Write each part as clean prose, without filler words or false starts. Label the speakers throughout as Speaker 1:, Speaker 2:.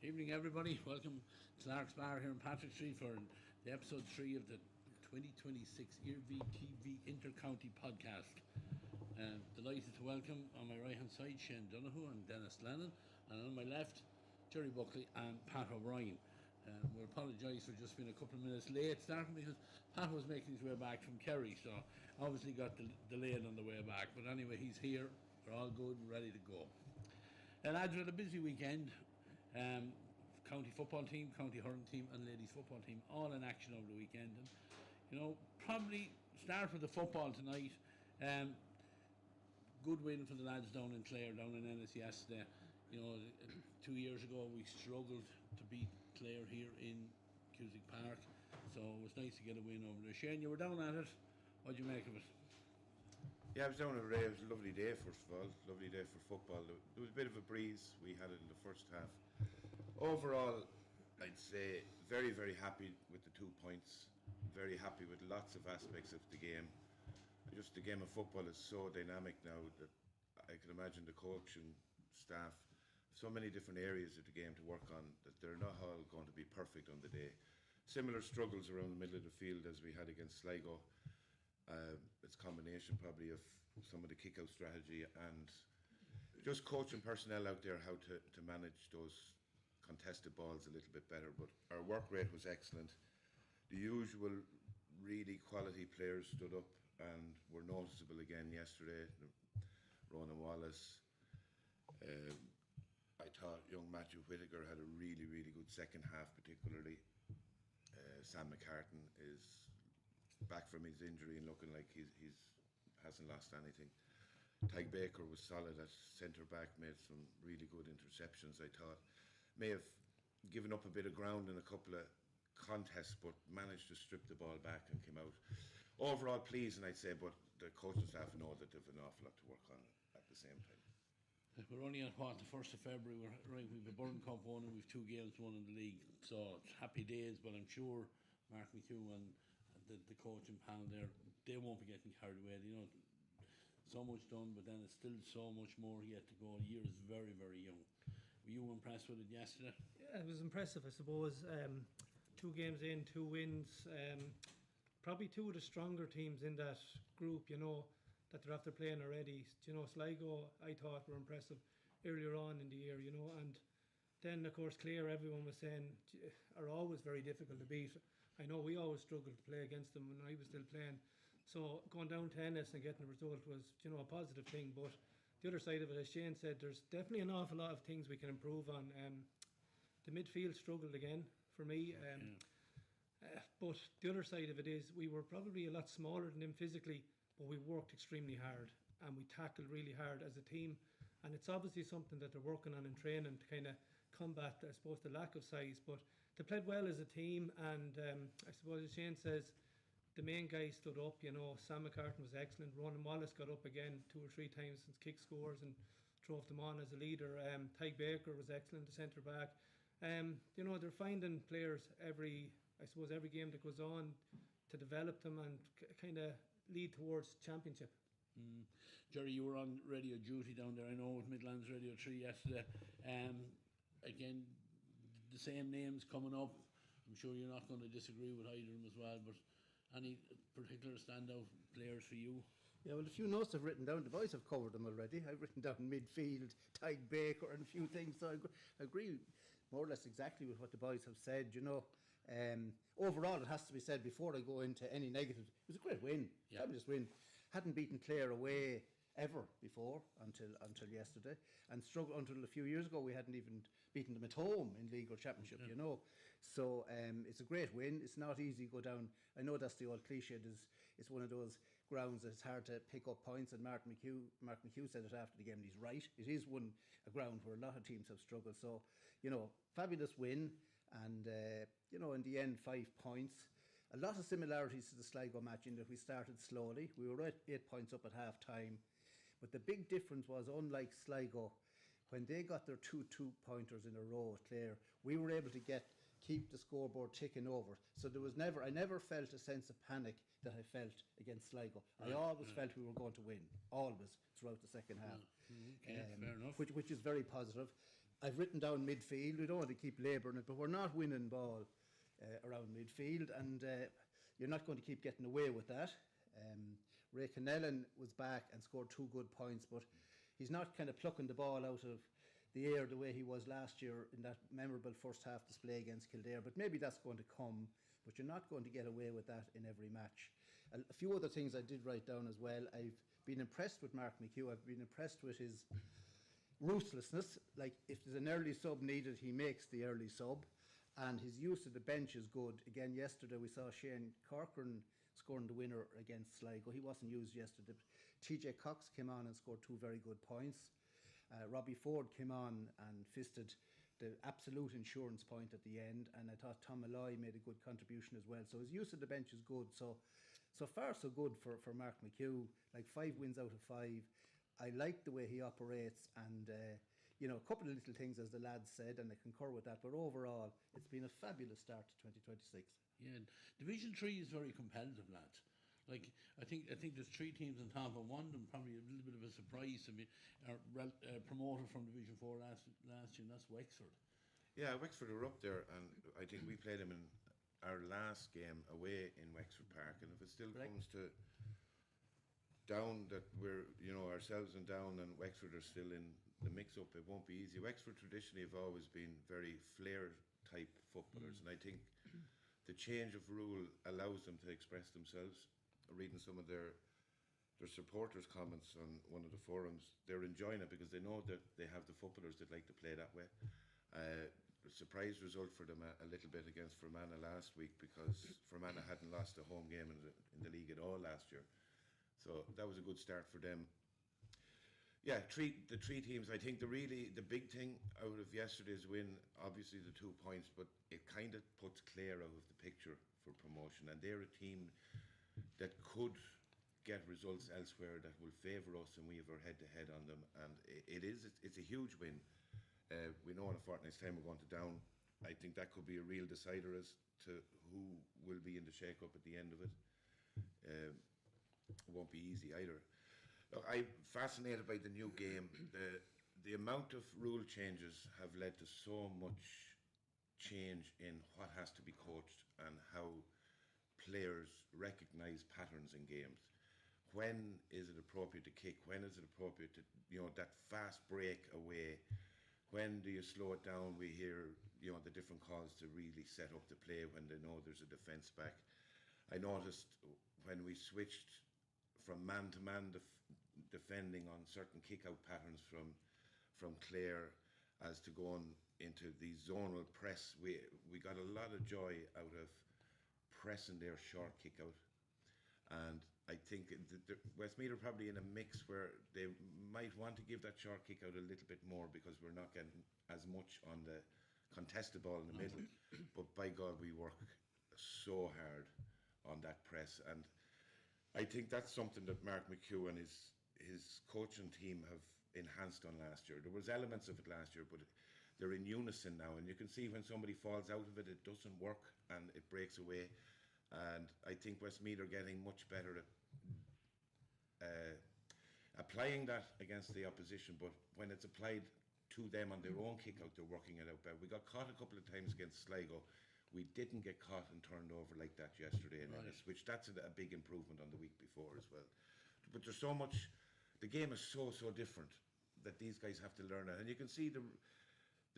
Speaker 1: Evening, everybody. Welcome to Lark's Bar here in Patrick Street for the episode 3 of the 2026 Iarmhi TV Intercounty podcast. Delighted to welcome on my right hand side Shane Donoghue and Dennis Lennon, and on my left Jerry Buckley and Pat O'Brien. We apologise for just being a couple of minutes late starting because Pat was making his way back from Kerry, so obviously got delayed on the way back. But anyway, he's here. We're all good and ready to go. Lads, we had a busy weekend. County football team, county hurling team and ladies football team all in action over the weekend, and probably start with the football tonight. Good win for the lads down in Clare, down in Ennis yesterday. 2 years ago we struggled to beat Clare here in Cusick Park, so it was nice to get a win over there. Shane, you were down at it. What do you make of it?
Speaker 2: Yeah, I was down at Ray. It was a lovely day, first of all. Lovely day for football. There was a bit of a breeze. We had it in the first half. Overall, I'd say very, very happy with the 2 points. Very happy with lots of aspects of the game. Just the game of football is so dynamic now that I can imagine the coach and staff, so many different areas of the game to work on, that they're not all going to be perfect on the day. Similar struggles around the middle of the field as we had against Sligo. It's a combination probably of some of the kick-out strategy and just coaching personnel out there how to manage those contested balls a little bit better. But our work rate was excellent. The usual really quality players stood up and were noticeable again yesterday. Ronan Wallace. I thought young Matthew Whittaker had a really, really good second half particularly. Sam McCartan is back from his injury and looking like he's hasn't lost anything. Tyg Baker was solid at centre back, made some really good interceptions. I thought may have given up a bit of ground in a couple of contests, but managed to strip the ball back and came out. Overall pleasing, I'd say, but the coaching staff know that they've an awful lot to work on at the same time.
Speaker 1: We're only at the 1st of February. We've a Burn Cup won and we've 2 games won in the league, so it's happy days. But I'm sure Mark McHugh and the coaching panel there, they won't be getting carried away. So much done, but then it's still so much more yet to go. The year is very, very young. Were you impressed with it yesterday?
Speaker 3: Yeah, it was impressive, I suppose. 2 games in, 2 wins. Probably 2 of the stronger teams in that group, that they're after playing already. Sligo, I thought, were impressive earlier on in the year, and then, of course, Clare, everyone was saying, are always very difficult to beat. I know we always struggled to play against them when I was still playing. So going down to Ennis and getting a result was, a positive thing. But the other side of it, as Shane said, there's definitely an awful lot of things we can improve on. The midfield struggled again for me. But the other side of it is we were probably a lot smaller than them physically, but we worked extremely hard and we tackled really hard as a team. And it's obviously something that they're working on in training to kind of combat, I suppose, the lack of size. But they played well as a team, and I suppose, as Shane says, the main guys stood up. Sam McCartan was excellent. Ronan Wallace got up again 2 or 3 times since kick scores and drove them on as a leader. Tyg Baker was excellent, the centre back. They're finding players every game that goes on to develop them and kind of lead towards championship.
Speaker 1: Jerry, you were on radio duty down there, I know, with Midlands Radio 3 yesterday. Again, the same names coming up. I'm sure you're not going to disagree with either of them as well, but any particular standout players for you?
Speaker 4: Yeah, well, a few notes I've written down. The boys have covered them already. I've written down midfield, Tyg Baker and a few things, so I agree more or less exactly with what the boys have said. Overall, it has to be said before I go into any negative, it was a great win, fabulous win. Hadn't beaten Clare away ever before until yesterday, and struggled until a few years ago. We hadn't even beaten them at home in league or championship, So it's a great win. It's not easy to go down. I know that's the old cliche. It's one of those grounds that it's hard to pick up points. And Mark McHugh said it after the game, and he's right. It is a ground where a lot of teams have struggled. So fabulous win, and in the end, 5 points. A lot of similarities to the Sligo match in that we started slowly. We were at 8 points up at half time. But the big difference was, unlike Sligo, when they got their 2 2-pointers in a row at Clare, we were able to keep the scoreboard ticking over. So I never felt a sense of panic that I felt against Sligo. I always felt we were going to win, always, throughout the second half.
Speaker 1: Okay, fair enough.
Speaker 4: Which is very positive. I've written down midfield. We don't want to keep labouring it, but we're not winning ball around midfield, and you're not going to keep getting away with that. Ray Connellan was back and scored 2 good points, but he's not kind of plucking the ball out of the air the way he was last year in that memorable first half display against Kildare. But maybe that's going to come, but you're not going to get away with that in every match. A few other things I did write down as well. I've been impressed with Mark McHugh. I've been impressed with his ruthlessness. Like, if there's an early sub needed, he makes the early sub, and his use of the bench is good. Again, yesterday we saw Shane Corcoran scoring the winner against Sligo. He wasn't used yesterday. TJ Cox came on and scored 2 very good points. Robbie Ford came on and fisted the absolute insurance point at the end, and I thought Tom Malloy made a good contribution as well. So his use of the bench is good. So far so good for Mark McHugh. Like 5 wins out of 5. I like the way he operates, and a couple of little things, as the lads said, and I concur with that. But overall, it's been a fabulous start to 2026.
Speaker 1: Yeah, Division 3 is very competitive, lads. Like, I think there's 3 teams on top, and one of them probably a little bit of a surprise to me, promoted from Division 4 last year, and that's Wexford.
Speaker 2: Yeah, Wexford are up there, and I think we played them in our last game away in Wexford Park, and if it still comes to down that we're, ourselves and Down and Wexford are still in the mix-up, it won't be easy. Wexford traditionally have always been very flair-type footballers, and I think the change of rule allows them to express themselves. Reading some of their supporters' comments on one of the forums, they're enjoying it because they know that they have the footballers that like to play that way. A surprise result for them a little bit against Fermanagh last week, because Fermanagh hadn't lost a home game in the league at all last year. So that was a good start for them. Yeah, the 3 teams, I think the big thing out of yesterday's win, obviously the 2 points, but it kind of puts Clare out of the picture for promotion, and they're a team that could get results elsewhere that will favour us, and we have our head-to-head on them, and it's a huge win. We know in a fortnight's time we're going to Down. I think that could be a real decider as to who will be in the shake-up at the end of it. It won't be easy either. Look, I'm fascinated by the new game. The amount of rule changes have led to so much change in what has to be coached and how players recognise patterns in games. When is it appropriate to kick? When is it appropriate to, that fast break away? When do you slow it down? We hear, the different calls to really set up the play when they know there's a defence back. I noticed when we switched from man-to-man defending on certain kick-out patterns from Clare as to going into the zonal press, we got a lot of joy out of pressing their short kick-out. And I think Westmeath are probably in a mix where they might want to give that short kick-out a little bit more, because we're not getting as much on the contested ball in the middle. But by God, we work so hard on that press, and I think that's something that Mark McHugh and his coaching team have enhanced on last year. There was elements of it last year, but they're in unison now, and you can see when somebody falls out of it, it doesn't work and it breaks away. And I think Westmeath are getting much better at applying that against the opposition, but when it's applied to them on their own kick-out, they're working it out better. We got caught a couple of times against Sligo. We didn't get caught and turned over like that yesterday in Ennis, which that's a big improvement on the week before as well. But there's so much, the game is so different that these guys have to learn it. And you can see the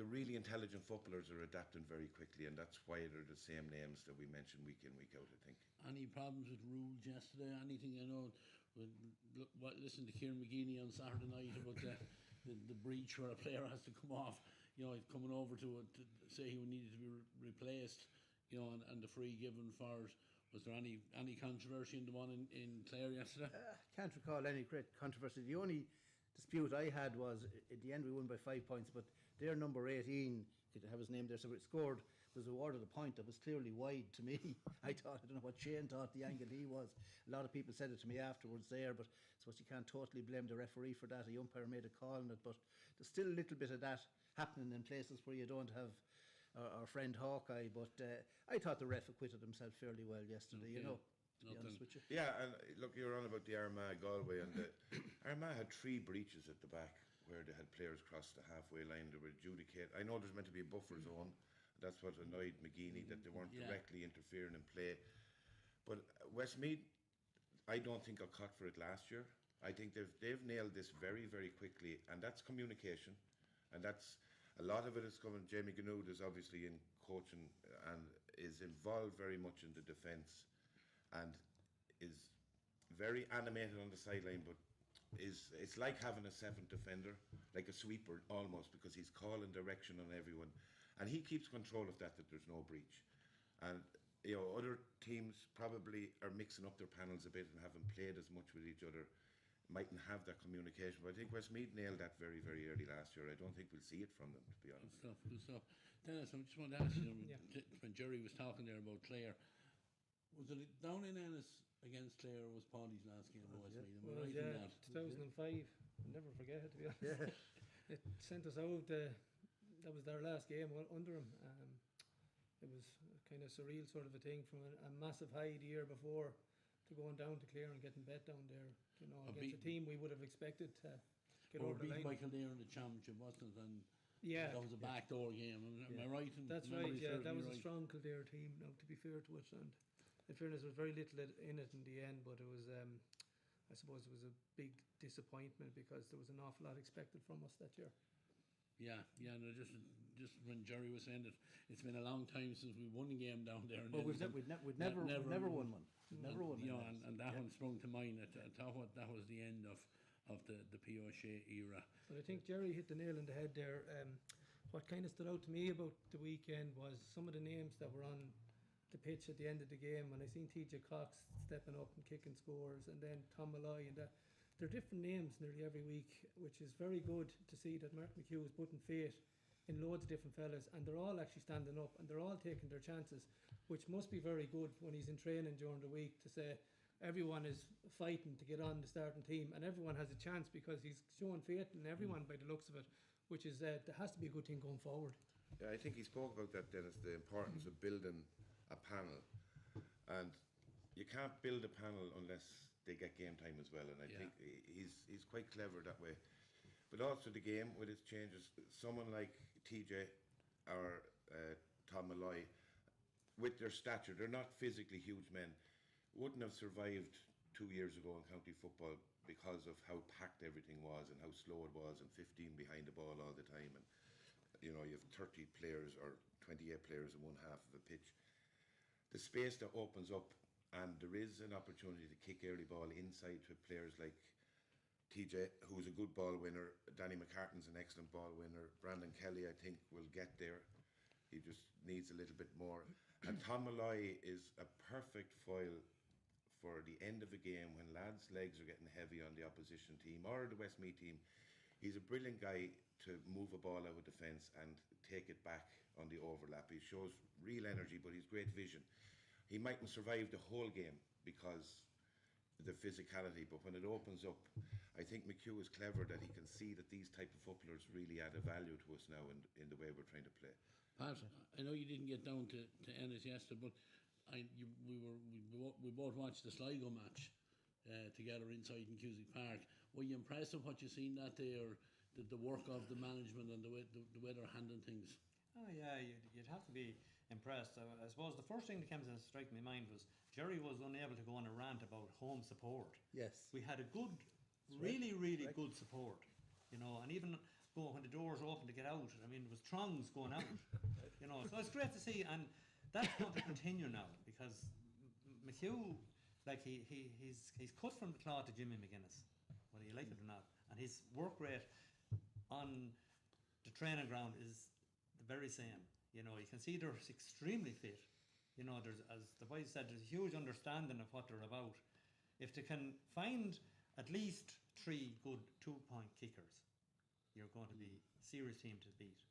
Speaker 2: really intelligent footballers are adapting very quickly, and that's why they're the same names that we mention week in, week out, I think.
Speaker 1: Any problems with rules yesterday? Anything, listen to Kieran McGeaney on Saturday night about the breach where a player has to come off, coming over to say he needed to be replaced, and the free given for it. Was there any controversy in the one in Clare yesterday?
Speaker 4: Can't recall any great controversy. The only dispute I had was, at the end we won by 5 points, but their number 18, could have his name there, so it scored, was awarded a point that was clearly wide to me. I don't know what Shane thought the angle he was. A lot of people said it to me afterwards there, but I suppose you can't totally blame the referee for that. A umpire made a call on it, but there's still a little bit of that happening in places where you don't have our friend Hawkeye, but I thought the ref acquitted himself fairly well yesterday, to be honest with you.
Speaker 2: Yeah, and look, you're on about the Iarmhi Galway, and Iarmhi had 3 breaches at the back where they had players cross the halfway line. They were adjudicate. I know there's meant to be a buffer zone. That's what annoyed McGeaney, that they weren't directly interfering in play. But Westmeath, I don't think got caught for it last year. I think they've nailed this very, very quickly, and that's communication, and that's a lot of it is coming. Jamie Ganood is obviously in coaching and is involved very much in the defence, and is very animated on the sideline, but it's like having a seventh defender, like a sweeper almost, because he's calling direction on everyone, and he keeps control of that there's no breach. And other teams probably are mixing up their panels a bit and haven't played as much with each other, mightn't have that communication. But I think Westmeath nailed that very, very early last year. I don't think we'll see it from them, to be honest.
Speaker 1: Good stuff. Dennis, I just wanted to ask you, when Jerry was talking there about Clare, was it down in Ennis against Clare, or was Paddy's last game? Westmeath? Am I right in that?
Speaker 3: 2005. I'll never forget it, to be honest. It sent us out. That was their last game under him. It was kind of surreal sort of a thing, from a massive high the year before to going down to Clare and getting bet down there, against a team we would have expected to get over the line.
Speaker 1: Michael there in the championship, wasn't it? And that was a backdoor game. Am I right?
Speaker 3: That's right, yeah. That was a strong Kildare team, now, to be fair to it. And in fairness, there was very little in it in the end, but it was, I suppose it was a big disappointment because there was an awful lot expected from us that year.
Speaker 1: Yeah, no, just when Jerry was saying that it's been a long time since we won a game down there.
Speaker 4: Well, we've never won one. Never won.
Speaker 1: And that one sprung to mind. I thought that was the end of the Piochet era.
Speaker 3: But I think Jerry hit the nail on the head there. What kind of stood out to me about the weekend was some of the names that were on the pitch at the end of the game. When I seen TJ Cox stepping up and kicking scores, and then Tom Malloy, and that. They're different names nearly every week, which is very good to see that Mark McHugh is putting faith in loads of different fellas, and they're all actually standing up and they're all taking their chances, which must be very good when he's in training during the week, to say everyone is fighting to get on the starting team and everyone has a chance, because he's showing faith in everyone by the looks of it, which is that has to be a good thing going forward.
Speaker 2: Yeah, I think he spoke about that, Dennis, the importance of building a panel, and you can't build a panel unless they get game time as well, and I think he's quite clever that way. But also the game with its changes, someone like TJ or Tom Malloy, with their stature, they're not physically huge men, wouldn't have survived 2 years ago in county football because of how packed everything was and how slow it was, and 15 behind the ball all the time, and you have 30 players or 28 players in one half of a pitch. The space that opens up, and there is an opportunity to kick early ball inside to players like TJ, who's a good ball winner. Danny McCartan's an excellent ball winner. Brandon Kelly, I think, will get there. He just needs a little bit more. And Tom Malloy is a perfect foil for the end of a game when lads' legs are getting heavy on the opposition team or the Westmeath team. He's a brilliant guy to move a ball out of defence and take it back on the overlap. He shows real energy, but he's great vision. He mightn't survive the whole game because the physicality, but when it opens up, I think McHugh is clever that he can see that these type of footballers really add a value to us now in the way we're trying to play.
Speaker 1: Pat, I know you didn't get down to Ennis yesterday, but we both watched the Sligo match together inside in Cusack Park. Were you impressed with what you seen that day, or the work of the management and the way they're handling things?
Speaker 5: Oh yeah, you'd have to be impressed. I suppose the first thing that came to strike my mind was Jerry was unable to go on a rant about home support.
Speaker 4: Yes.
Speaker 5: We had a good, really good support, and even when the doors opened to get out, I mean, there was throngs going out, so it's great to see, and that's going to continue now, because McHugh, like he's cut from the cloth to Jimmy McGuinness, whether you like it or not, and his work rate on the training ground is the very same. You can see they're extremely fit. There's, as the boys said, there's a huge understanding of what they're about. If they can find at least 3 good 2-point kickers, you're going to be a serious team to beat.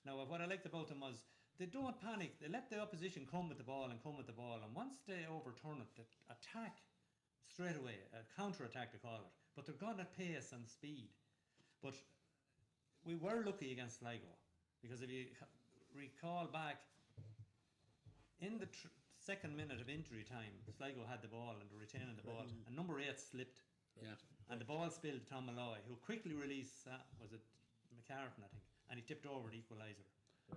Speaker 5: Now, what I liked about them was they don't panic. They let the opposition come with the ball, and once they overturn it, they attack straight away, a counter-attack they call it. But they're gone at pace and speed. But we were lucky against Sligo, because if you recall back, in the second minute of injury time, Sligo had the ball and they were retaining the ball, and number 8 slipped.
Speaker 1: Yeah.
Speaker 5: and the ball spilled to Tom Malloy, who quickly released, was it McCartan, I think, and he tipped over the equaliser.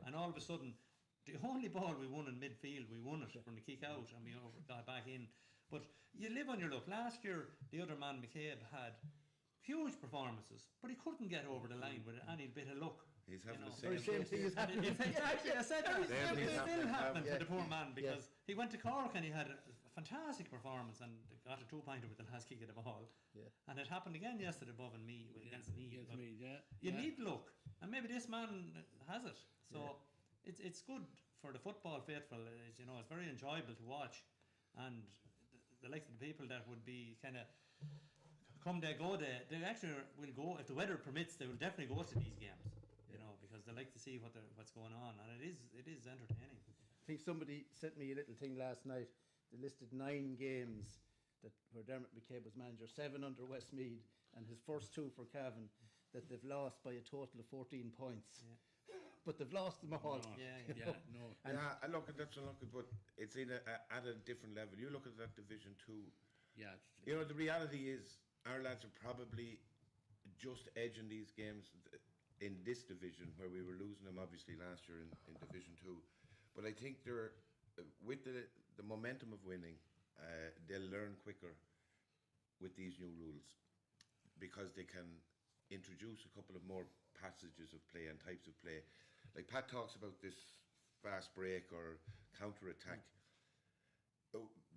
Speaker 5: And all of a sudden, the only ball we won in midfield, we won it from the kick out, and we got back in. But you live on your luck. Last year, the other man, McCabe, had huge performances, but he couldn't get over the line with any bit of luck.
Speaker 2: He's having the
Speaker 4: Very
Speaker 2: same.
Speaker 4: same thing as happening.
Speaker 5: Exactly, I said that.
Speaker 2: Same thing
Speaker 5: It's still happening
Speaker 4: Yeah.
Speaker 5: to the poor man, because he went to Cork and he had a fantastic performance and got a 2-pointer with the last kick of the ball.
Speaker 4: Yeah.
Speaker 5: And it happened again yesterday above and me against me.
Speaker 1: Against
Speaker 5: But
Speaker 1: me, yeah.
Speaker 5: you
Speaker 1: yeah.
Speaker 5: need luck, and maybe this man has it. So it's good for the football faithful. It's, you know, it's very enjoyable to watch, and the likes of the people that would be kind of come they go they actually will go if the weather permits. They will definitely go to these games, you know, because they like to see what's going on, and it is entertaining.
Speaker 4: I think somebody sent me a little thing last night. They listed 9 games where Dermot McCabe was manager, 7 under Westmeath, and his first 2 for Cavan, that they've lost by a total of 14 points.
Speaker 5: Yeah.
Speaker 4: But they've lost them all.
Speaker 1: No,
Speaker 5: Yeah,
Speaker 1: yeah, no.
Speaker 4: And-
Speaker 2: I look at that's but it's at a different level. You look at that Division 2.
Speaker 1: Yeah,
Speaker 2: You know, the reality is our lads are probably just edging these games in this division, where we were losing them obviously last year in Division 2. But I think they're with the momentum of winning, they'll learn quicker with these new rules, because they can introduce a couple of more passages of play and types of play. Like Pat talks about this fast break or counter attack.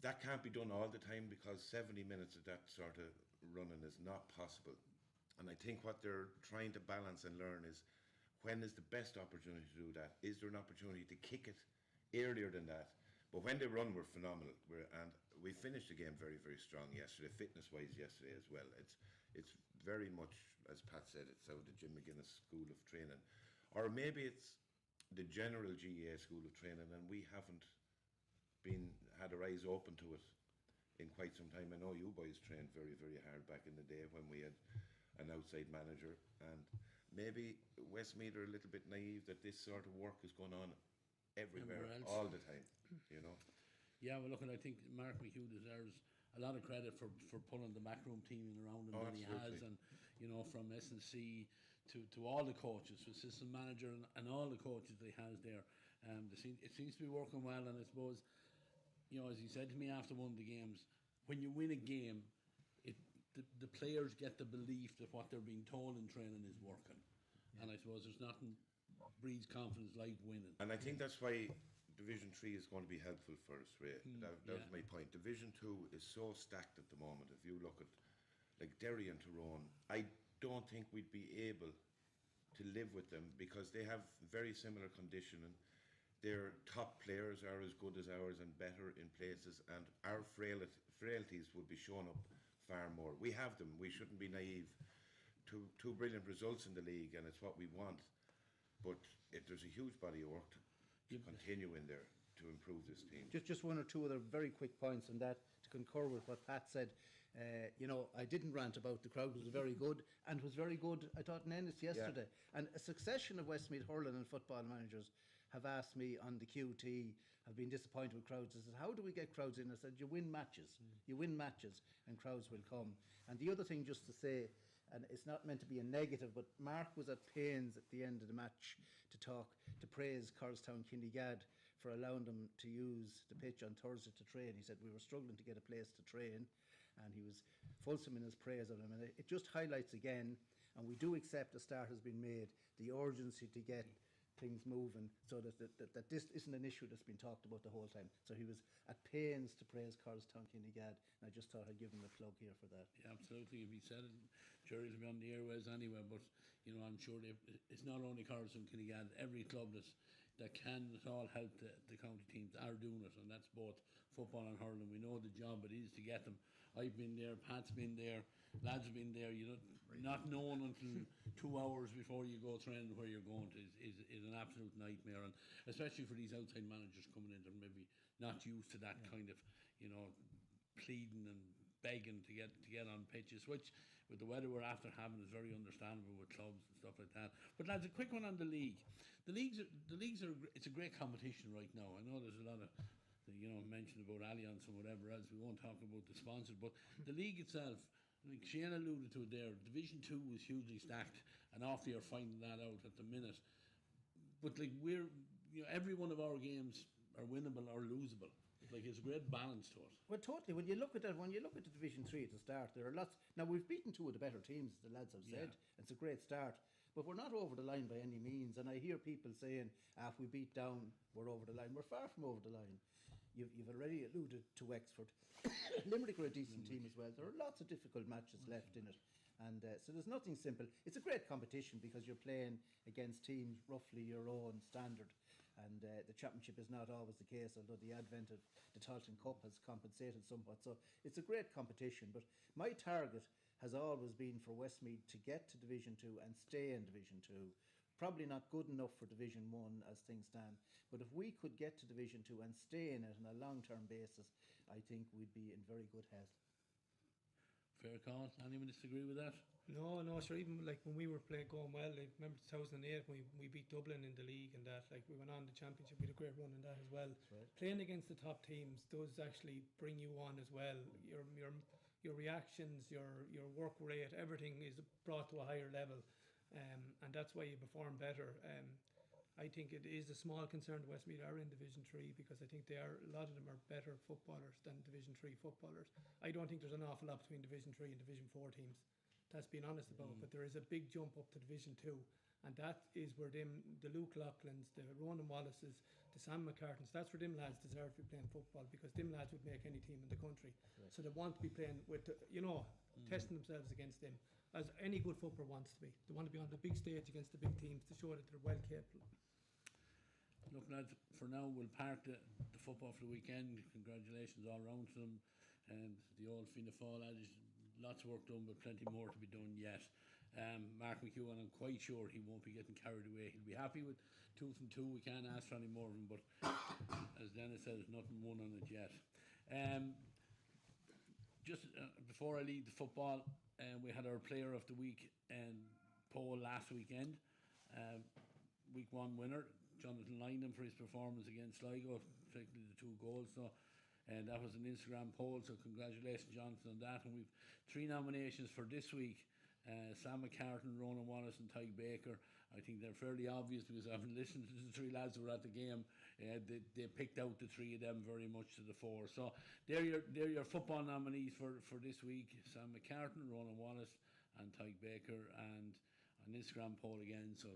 Speaker 2: That can't be done all the time, because 70 minutes of that sort of running is not possible. And I think what they're trying to balance and learn is, when is the best opportunity to do that? Is there an opportunity to kick it earlier than that? But when they run, we're phenomenal. And we finished the game very, very strong yesterday, fitness-wise yesterday as well. It's very much, as Pat said, it's out of the Jim McGuinness School of Training. Or maybe it's the general GAA School of Training, and we haven't had our eyes open to it in quite some time. I know you boys trained very, very hard back in the day when we had an outside manager, and maybe Westmeath are a little bit naive that this sort of work is going on everywhere all the time, you know.
Speaker 1: Yeah, well, look, and I think Mark McHugh deserves a lot of credit for pulling the backroom team around him that he has, and you know, from S&C to all the coaches, assistant manager, and all the coaches that he has there. It seems to be working well, and I suppose, you know, as he said to me after one of the games, when you win a game, the players get the belief that what they're being told in training is working, and I suppose there's nothing breeds confidence like winning.
Speaker 2: And I think that's why Division 3 is going to be helpful for us, Ray. That was my point. Division 2 is so stacked at the moment. If you look at like Derry and Tyrone, I don't think we'd be able to live with them, because they have very similar conditioning. Their top players are as good as ours and better in places, and our frailties would be shown up far more. We have them. We shouldn't be naive. Two brilliant results in the league, and it's what we want. But there's a huge body of work to continue in there to improve this team.
Speaker 4: Just 1 or 2 other very quick points on that, to concur with what Pat said. You know, I didn't rant about the crowd. Was very good, and was very good, I thought, in Ennis yesterday. And a succession of Westmeath hurling and football managers have asked me on the QT, have been disappointed with crowds. I said, how do we get crowds in? I said, you win matches. You win matches and crowds will come. And the other thing, just to say, and it's not meant to be a negative, but Mark was at pains at the end of the match to praise Carlstown Kinnegad for allowing them to use the pitch on Thursday to train. He said we were struggling to get a place to train, and he was fulsome in his praise of them. And it just highlights again, and we do accept a start has been made, the urgency to get things moving, so that this isn't an issue that's been talked about the whole time. So he was at pains to praise Carlstown Kinnegad, and I just thought I'd give him a plug here for that.
Speaker 1: Yeah, absolutely. If he said it, juries will be on the airways anyway. But you know, I'm sure it's not only Carlstown Kinnegad. Every club that can at all help the county teams are doing it, and that's both football and hurling. We know the job it is to get them. I've been there, Pat's been there, lads have been there. You know, not knowing until 2 hours before you go training where you're going to is an absolute nightmare, and especially for these outside managers coming in, they're maybe not used to that kind of, you know, pleading and begging to get on pitches, which with the weather we're after having is very understandable with clubs and stuff like that. But lads, a quick one on the league. The leagues are it's a great competition right now. I know there's a lot of, you know, mentioned about Allianz and whatever else. We won't talk about the sponsors, but the league itself, like Shane alluded to it there, Division 2 was hugely stacked, and Offaly are finding that out at the minute. But like every one of our games are winnable or losable. Like it's a great balance to it.
Speaker 4: Well, totally. When you look at that, when you look at the Division 3 at the start, there are lots. Now we've beaten two of the better teams, as the lads have said. It's a great start, but we're not over the line by any means. And I hear people saying, if we beat down, we're over the line. We're far from over the line. You've already alluded to Wexford. Limerick are a decent team as well. There are lots of difficult matches left in it. And so there's nothing simple. It's a great competition because you're playing against teams roughly your own standard. And the championship is not always the case, although the advent of the Tailteann Cup has compensated somewhat. So it's a great competition. But my target has always been for Westmeath to get to Division 2 and stay in Division 2. Probably not good enough for Division 1 as things stand. But if we could get to Division 2 and stay in it on a long-term basis, I think we'd be in very good health.
Speaker 1: Fair call. Anyone disagree with that?
Speaker 3: No, sure. Even like when we were going well, like, remember 2008 when we beat Dublin in the league and that, like we went on the championship, we had a great run in that as well.
Speaker 4: Right.
Speaker 3: Playing against the top teams does actually bring you on as well. Your reactions, your work rate, everything is brought to a higher level, and that's why you perform better. I think it is a small concern that Westmeath are in Division 3 because I think a lot of them are better footballers than Division 3 footballers. I don't think there's an awful lot between Division 3 and Division 4 teams. That's being honest about, but there is a big jump up to Division 2, and that is where the Luke Loughlin's, the Ronan Wallace's, the Sam McCartans, that's where them lads deserve to be playing football because them lads would make any team in the country. Right. So they want to be playing with, testing themselves against them, as any good footballer wants to be. They want to be on the big stage against the big teams to show that they're well capable.
Speaker 1: Look, lads, for now we'll park the football for the weekend. Congratulations all round to them, and the old Fianna Fáil adage, lots of work done, but plenty more to be done yet. Mark McEwen, I'm quite sure he won't be getting carried away. He'll be happy with 2 from 2. We can't ask for any more of him, but as Dennis says, nothing won on it yet. Just before I leave the football, we had our Player of the Week poll last weekend. Week 1 winner, Jonathan Lynham, for his performance against Sligo, particularly the 2 goals. So. And that was an Instagram poll, so congratulations, Jonathan, on that. And we've 3 nominations for this week. Sam McCartan, Ronan Wallace and Tyke Baker. I think they're fairly obvious because I've listened to the 3 lads who were at the game. They picked out the 3 of them very much to the 4. So they're your football nominees for this week. Sam McCartan, Ronan Wallace and Tyke Baker. And an Instagram poll again, so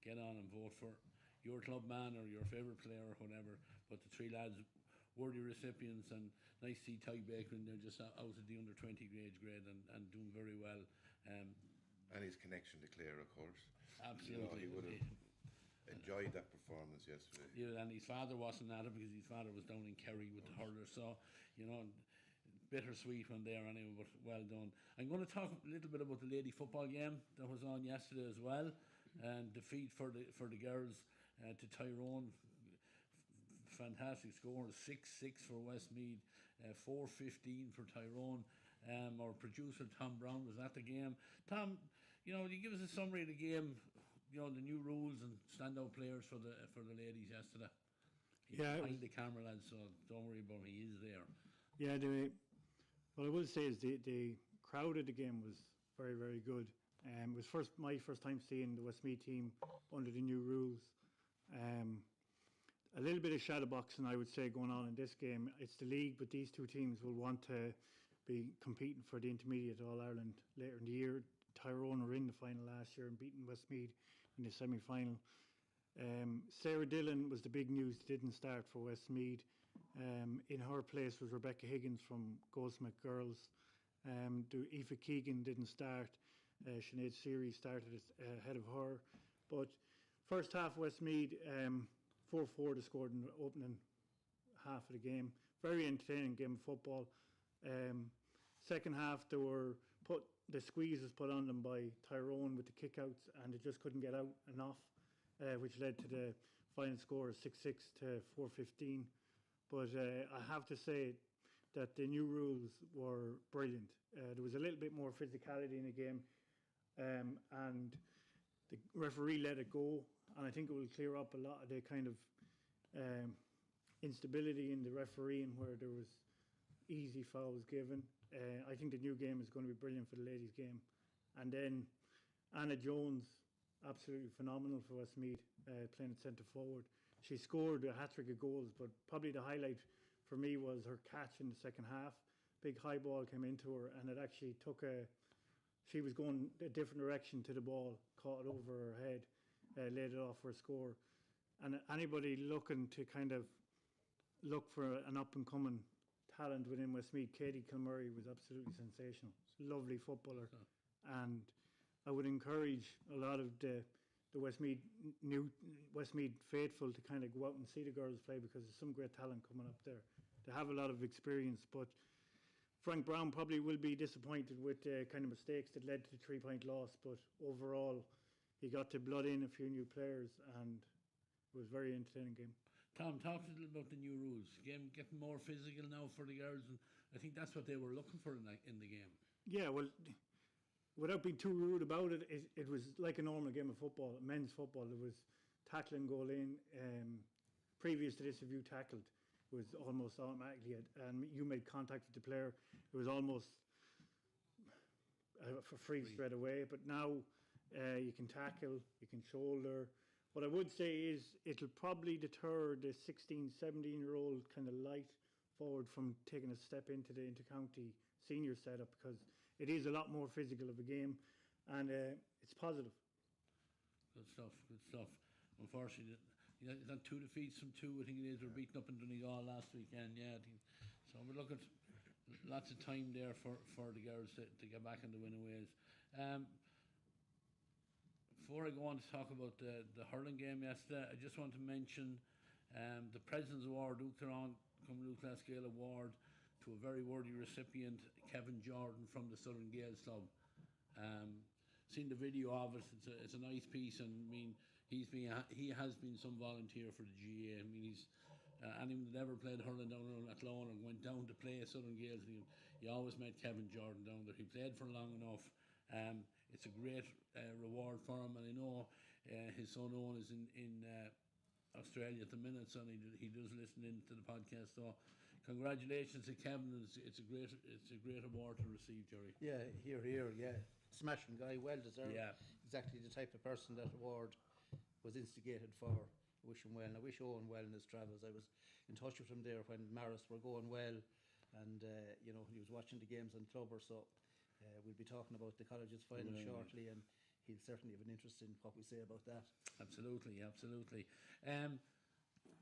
Speaker 1: get on and vote for your club man or your favourite player or whatever. But the 3 lads, worthy recipients, and nice to see Tyke Baker in there just out of the under 20 age grade and doing very well.
Speaker 2: And his connection to Clare, of course.
Speaker 1: Absolutely.
Speaker 2: He would have enjoyed that performance yesterday.
Speaker 1: Yeah, and his father wasn't at it because his father was down in Kerry with the hurler, so bittersweet one there anyway, but well done. I'm going to talk a little bit about the lady football game that was on yesterday as well, and defeat for the girls to Tyrone. Fantastic score, 6-6 for Westmeath, 4-15 for Tyrone. Our producer Tom Brown was at the game. Tom, you give us a summary of the game, the new rules and standout players for the ladies yesterday. He's behind the camera, lads, so don't worry about him, he is there.
Speaker 6: Yeah, what I will say is the crowd of the game was very, very good. It was my first time seeing the Westmeath team under the new rules. A little bit of shadowboxing, I would say, going on in this game. It's the league, but these 2 teams will want to be competing for the intermediate All-Ireland later in the year. Tyrone were in the final last year and beating Westmeath in the semi-final. Sarah Dillon was the big news, didn't start for Westmeath. In her place was Rebecca Higgins from Goldsmith Girls. Aoife Keegan didn't start. Sinead Seary started ahead of her. But first half, Westmeath 4-4 to scored in the opening half of the game. Very entertaining game of football. Second half, the squeeze was put on them by Tyrone with the kickouts, and they just couldn't get out enough, which led to the final score of 6-6 to 4-15. But I have to say that the new rules were brilliant. There was a little bit more physicality in the game, and the referee let it go. And I think it will clear up a lot of the kind of instability in the refereeing where there was easy fouls given. I think the new game is going to be brilliant for the ladies' game. And then Anna Jones, absolutely phenomenal for Westmeath, playing at centre forward. She scored a hat-trick of goals, but probably the highlight for me was her catch in the second half. Big high ball came into her, and it actually took she was going a different direction to the ball, caught it over her head, laid it off for a score. And anybody looking to kind of look for an up-and-coming talent within Westmeath, Katie Kilmurray was absolutely sensational. Lovely footballer. And I would encourage a lot of the Westmeath faithful to kind of go out and see the girls play, because there's some great talent coming up there. They have a lot of experience, but Frank Brown probably will be disappointed with the kind of mistakes that led to the 3-point loss, but overall he got to blood in a few new players and it was a very entertaining game.
Speaker 1: Tom, talk a little about the new rules. Game getting more physical now for the girls, and I think that's what they were looking for in the game.
Speaker 6: Yeah, well, without being too rude about it, it was like a normal game of football, men's football. There was tackling goal in. Previous to this, if you tackled, it was almost automatically, and you made contact with the player, it was almost for free straight away. But now you can tackle, you can shoulder. What I would say is it'll probably deter the 16, 17-year-old kind of light forward from taking a step into the Intercounty senior setup, because it is a lot more physical of a game, and it's positive.
Speaker 1: Good stuff, good stuff. Unfortunately, you know, 2 defeats from 2, I think it is. We're beaten up in Donegal last weekend, yeah. I think. So we're looking at lots of time there for the girls to get back in the winning ways. Before I go on to talk about the hurling game yesterday, I just want to mention the President's Award, Luke Glasgow Award, to a very worthy recipient, Kevin Jordan from the Southern Gales Club. Seen the video of it. It's a nice piece, and I mean he has been some volunteer for the GA. I mean he's anyone that ever played hurling down around Athlone and went down to play Southern Gales, you always met Kevin Jordan down there. He played for long enough. It's a great reward for him, and I know his son Owen is in Australia at the minute, so he does listen in to the podcast. So congratulations to Kevin. It's a great award to receive, Jerry.
Speaker 4: Yeah, here, yeah. Smashing guy, well deserved.
Speaker 1: Yeah.
Speaker 4: Exactly the type of person that award was instigated for. I wish him well, and I wish Owen well in his travels. I was in touch with him there when Maris were going well, and he was watching the games on Clubber, so we'll be talking about the college's final shortly, and he'll certainly have an interest in what we say about that.
Speaker 1: Absolutely.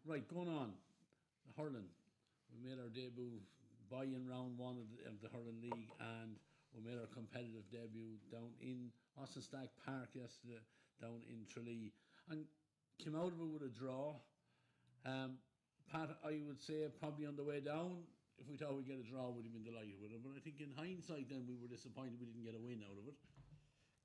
Speaker 1: Right, going on, hurling. We made our debut in round 1 of the hurling league, and we made our competitive debut down in Austinstack Park yesterday, down in Tralee, and came out of it with a draw. Pat, I would say probably on the way down, if we thought we'd get a draw, we'd have been delighted with it. But I think in hindsight, then we were disappointed we didn't get a win out of it.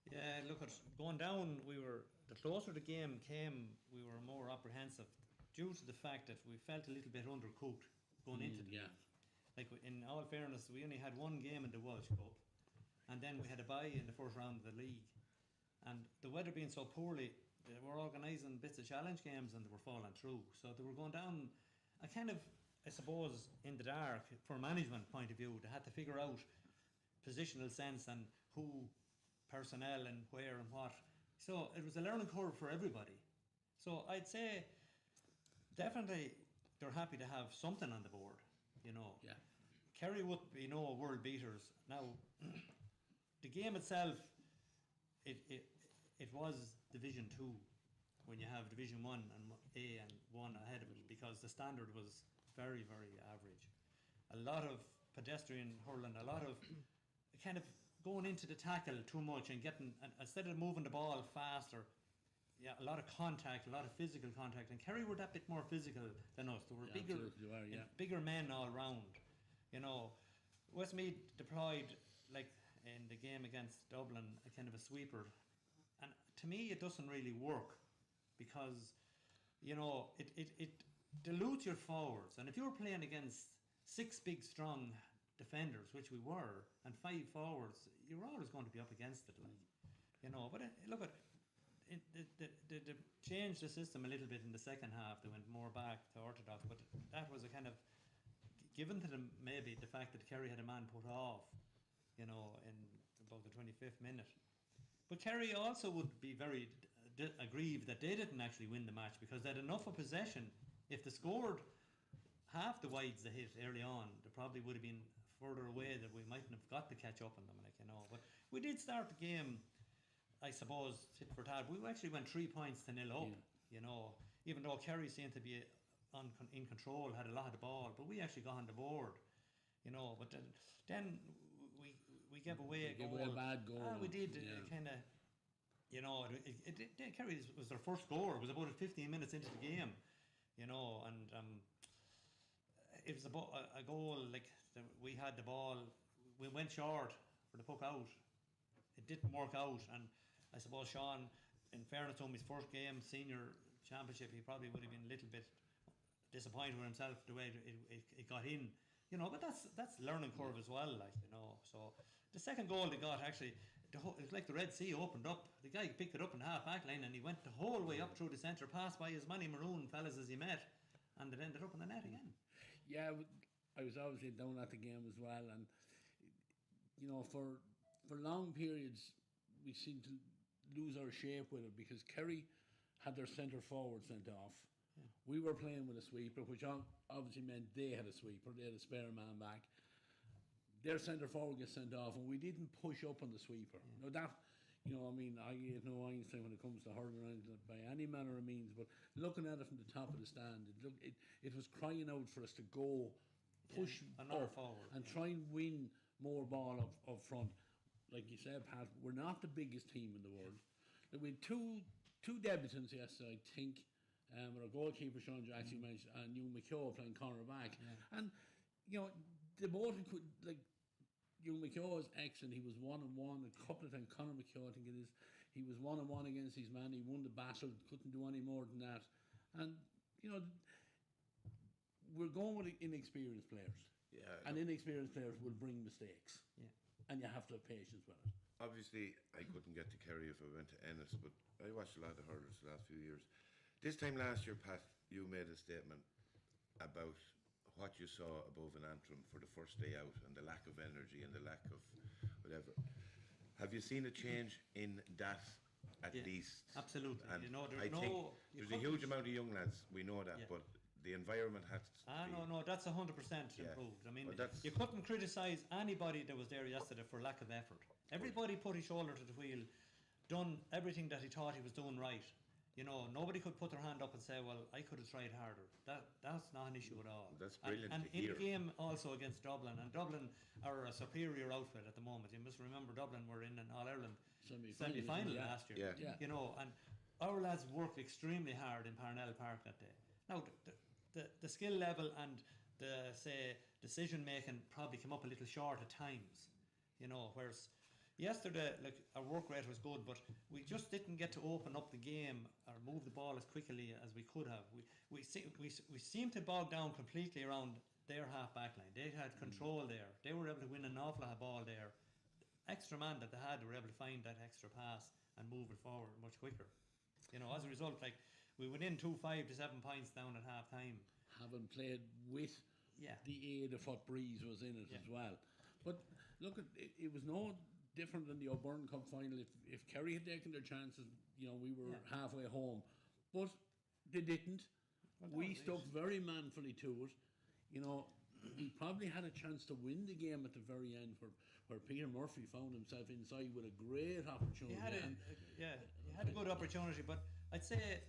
Speaker 5: Yeah, look, at going down, the closer the game came, we were more apprehensive due to the fact that we felt a little bit undercooked going into the game. Like, in all fairness, we only had 1 game in the Walsh Cup, and then we had a bye in the first round of the league. And the weather being so poorly, they were organising bits of challenge games and they were falling through. So they were going down a kind of, I suppose, in the dark, from a management point of view. They had to figure out positional sense and who, personnel and where and what. So it was a learning curve for everybody. So I'd say definitely they're happy to have something on the board,
Speaker 1: Yeah.
Speaker 5: Kerry would be no world beaters. Now, the game itself, it was Division 2 when you have Division 1 and A and 1 ahead of it, because the standard was very, very average. A lot of pedestrian hurling, a lot of kind of going into the tackle too much and instead of moving the ball faster, a lot of contact, a lot of physical contact. And Kerry were that bit more physical than us. They were bigger men all round. Westmeath deployed, like in the game against Dublin, a kind of a sweeper. And to me, it doesn't really work, because, it dilutes your forwards. And if you're playing against 6 big, strong defenders, which we were, and 5 forwards, you're always going to be up against it. But they changed the system a little bit in the second half. They went more back to orthodox, but that was a kind of given to them maybe the fact that Kerry had a man put off, in about the 25th minute. But Kerry also would be very aggrieved that they didn't actually win the match, because they had enough of possession. If they scored half the wides they hit early on, they probably would have been further away, that we mightn't have got to catch up on them, But we did start the game, I suppose, tit for tat. We actually went 3 points to 0 up, even though Kerry seemed to be in control, had a lot of the ball, but we actually got on the board, But then we gave away a goal.
Speaker 1: Gave away a bad goal.
Speaker 5: We did, kind of, Kerry was their first score. It was about 15 minutes into the game, and it was about a goal. We had the ball, we went short for the puck out. It didn't work out, and I suppose Sean, in fairness to him, his first game, senior championship, he probably would have been a little bit disappointed with himself the way it got in, But that's learning curve as well, So the second goal they got, actually, it's like the Red Sea opened up. The guy picked it up in the half back line, and he went the whole way up through the centre, passed by as many maroon fellas as he met, and it ended up in the net again.
Speaker 1: Yeah, I was obviously down at the game as well, and for long periods we seemed to lose our shape with it, because Kerry had their centre forward sent off. Yeah. We were playing with a sweeper, which obviously meant they had a sweeper. They had a spare man back. Their centre forward gets sent off, and we didn't push up on the sweeper. Now that, I get no Einstein when it comes to hurling around by any manner of means, but looking at it from the top of the stand, it was crying out for us to go, push up
Speaker 5: forward,
Speaker 1: and try and win more ball up front. Like you said, Pat, we're not the biggest team in the world. We had two debutants yesterday, I think. Our goalkeeper Sean Jackson mentioned, and Hugh McKeown playing cornerback, and the both could, like, Hugh McKeown is excellent. He was 1-1 a couple of times. Conor McKeown, I think it is. He was 1-1 against his man. He won the battle. Couldn't do any more than that. And we're going with inexperienced players. Yeah. And inexperienced players will bring mistakes. Yeah. And you have to have patience with it.
Speaker 2: Obviously, I couldn't get to Kerry if I went to Ennis, but I watched a lot of hurlers the last few years. This time last year, Pat, you made a statement about what you saw above an Antrim for the first day out, and the lack of energy and the lack of whatever. Have you seen a change in that at least?
Speaker 5: Absolutely.
Speaker 2: And I think there's a huge amount of young lads, we know that, but the environment has to be...
Speaker 5: No, that's 100% improved. I mean, you couldn't criticise anybody that was there yesterday for lack of effort. Everybody put his shoulder to the wheel, done everything that he thought he was doing right. Nobody could put their hand up and say, well, I could have tried harder. That's not an issue at all.
Speaker 2: That's brilliant
Speaker 5: and
Speaker 2: to hear.
Speaker 5: in the game also against Dublin, and Dublin are a superior outfit at the moment. You must remember Dublin were in an All-Ireland semi-final last year.
Speaker 1: Yeah.
Speaker 5: And our lads worked extremely hard in Parnell Park that day. Now, the skill level and the, say, decision-making probably came up a little short at times, whereas yesterday, like, our work rate was good, but we just didn't get to open up the game or move the ball as quickly as we could have. We seemed to bog down completely around their half-back line. They had control there. They were able to win an awful lot of ball there. Extra man that they had, they were able to find that extra pass and move it forward much quicker. As a result, like, we went in 5 to 7 points down at half-time.
Speaker 1: Having played with the aid of what Breeze was in it as well. But look, it was no different than the O'Byrne Cup final. If Kerry had taken their chances, we were halfway home, but they didn't. We stuck very manfully to it. We probably had a chance to win the game at the very end, where Peter Murphy found himself inside with a great opportunity.
Speaker 5: He had a good opportunity, but I'd say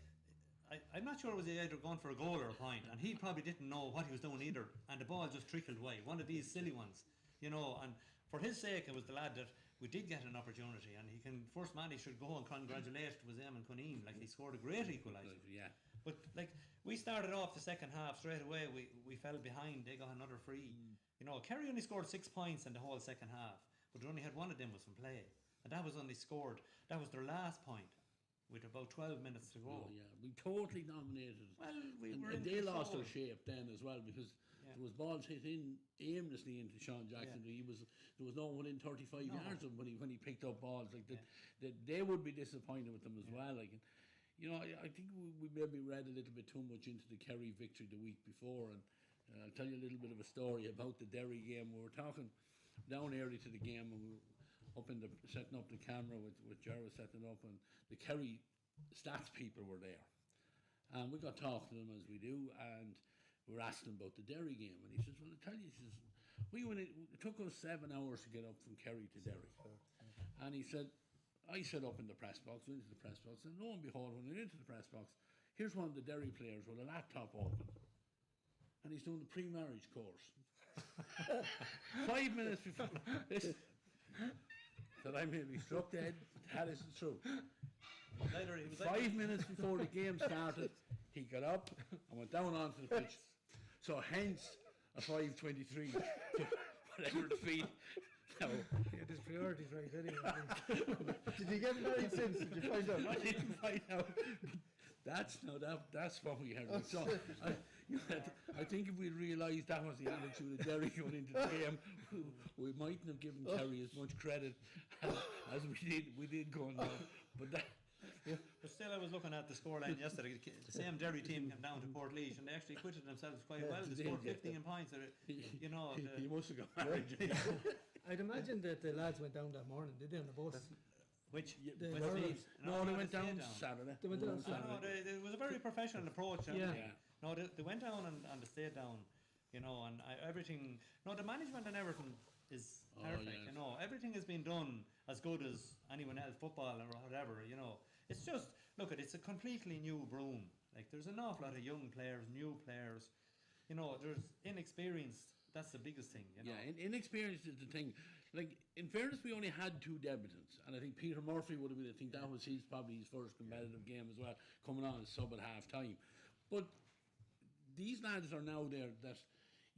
Speaker 5: I'm not sure it was either going for a goal or a point, and he probably didn't know what he was doing either, and the ball just trickled away. One of these silly ones, and for his sake, it was the lad that we did get an opportunity, and he can, first man, he should go and congratulate was Eamon Cunneen, like, he scored a great equaliser.
Speaker 1: Yeah.
Speaker 5: But, like, we started off the second half straight away. We fell behind. They got another free. Kerry only scored 6 points in the whole second half, but they only had one of them was from play, and that was only scored. That was their last point, with about 12 minutes to go.
Speaker 1: Oh, yeah, we totally dominated.
Speaker 5: Well,
Speaker 1: they lost their shape then as well, because there was balls hit in aimlessly into Sean Jackson. There was no one in 35 yards of him when he picked up balls. Like they would be disappointed with them as well. Like, I think we maybe read a little bit too much into the Kerry victory the week before, and I'll tell you a little bit of a story about the Derry game. We were talking down early to the game, and we were up in the setting up the camera with Jarvis setting it up, and the Kerry stats people were there. And we got talking to them as we do, and we were asking about the Derry game. And he says, well, I tell you, he says, it took us 7 hours to get up from Kerry to Derry. And he said, I set up in the press box, went into the press box, and lo and behold, when we went into the press box, here's one of the Derry players with a laptop open. And he's doing the pre-marriage course. 5 minutes before this, that I may be struck dead, that isn't true.
Speaker 5: Later, he was
Speaker 1: 5 minutes before the game started, he got up and went down onto the pitch. So hence a 5:23 to whatever the feed. No.
Speaker 3: He had his priorities right anyway.
Speaker 4: Did he get married since? Did you find out?
Speaker 1: I didn't find out. That's what we had. So I think if we realised that was the attitude of Derry going into the game, we mightn't have given Kerry as much credit as we did going down. But that.
Speaker 5: Yeah. But still, I was looking at the scoreline yesterday. The same Derry team came down to Portlaoise, and they actually acquitted themselves quite well. They scored 15 points. You know,
Speaker 1: he must have got married.
Speaker 3: I'd imagine that the lads went down that morning. Did they on the bus?
Speaker 5: Which
Speaker 3: the
Speaker 5: Leeds?
Speaker 1: No, they went down Saturday.
Speaker 3: They went down
Speaker 5: Saturday. It was a very professional approach.
Speaker 3: Yeah.
Speaker 5: No, they went down and they stayed down. You know, and everything. No, the management and everything is perfect.
Speaker 1: Yes.
Speaker 5: You know, everything has been done as good as anyone else, football or whatever. You know, it's just it's a completely new broom. Like there's an awful lot of young players, new players. You know, there's inexperience. That's the biggest thing. You know?
Speaker 1: Yeah, inexperience is the thing. Like in fairness, we only had 2 debutants, and I think Peter Murphy would have been. I think that was probably his first competitive game as well, coming on as sub at half time. But these lads are now there that,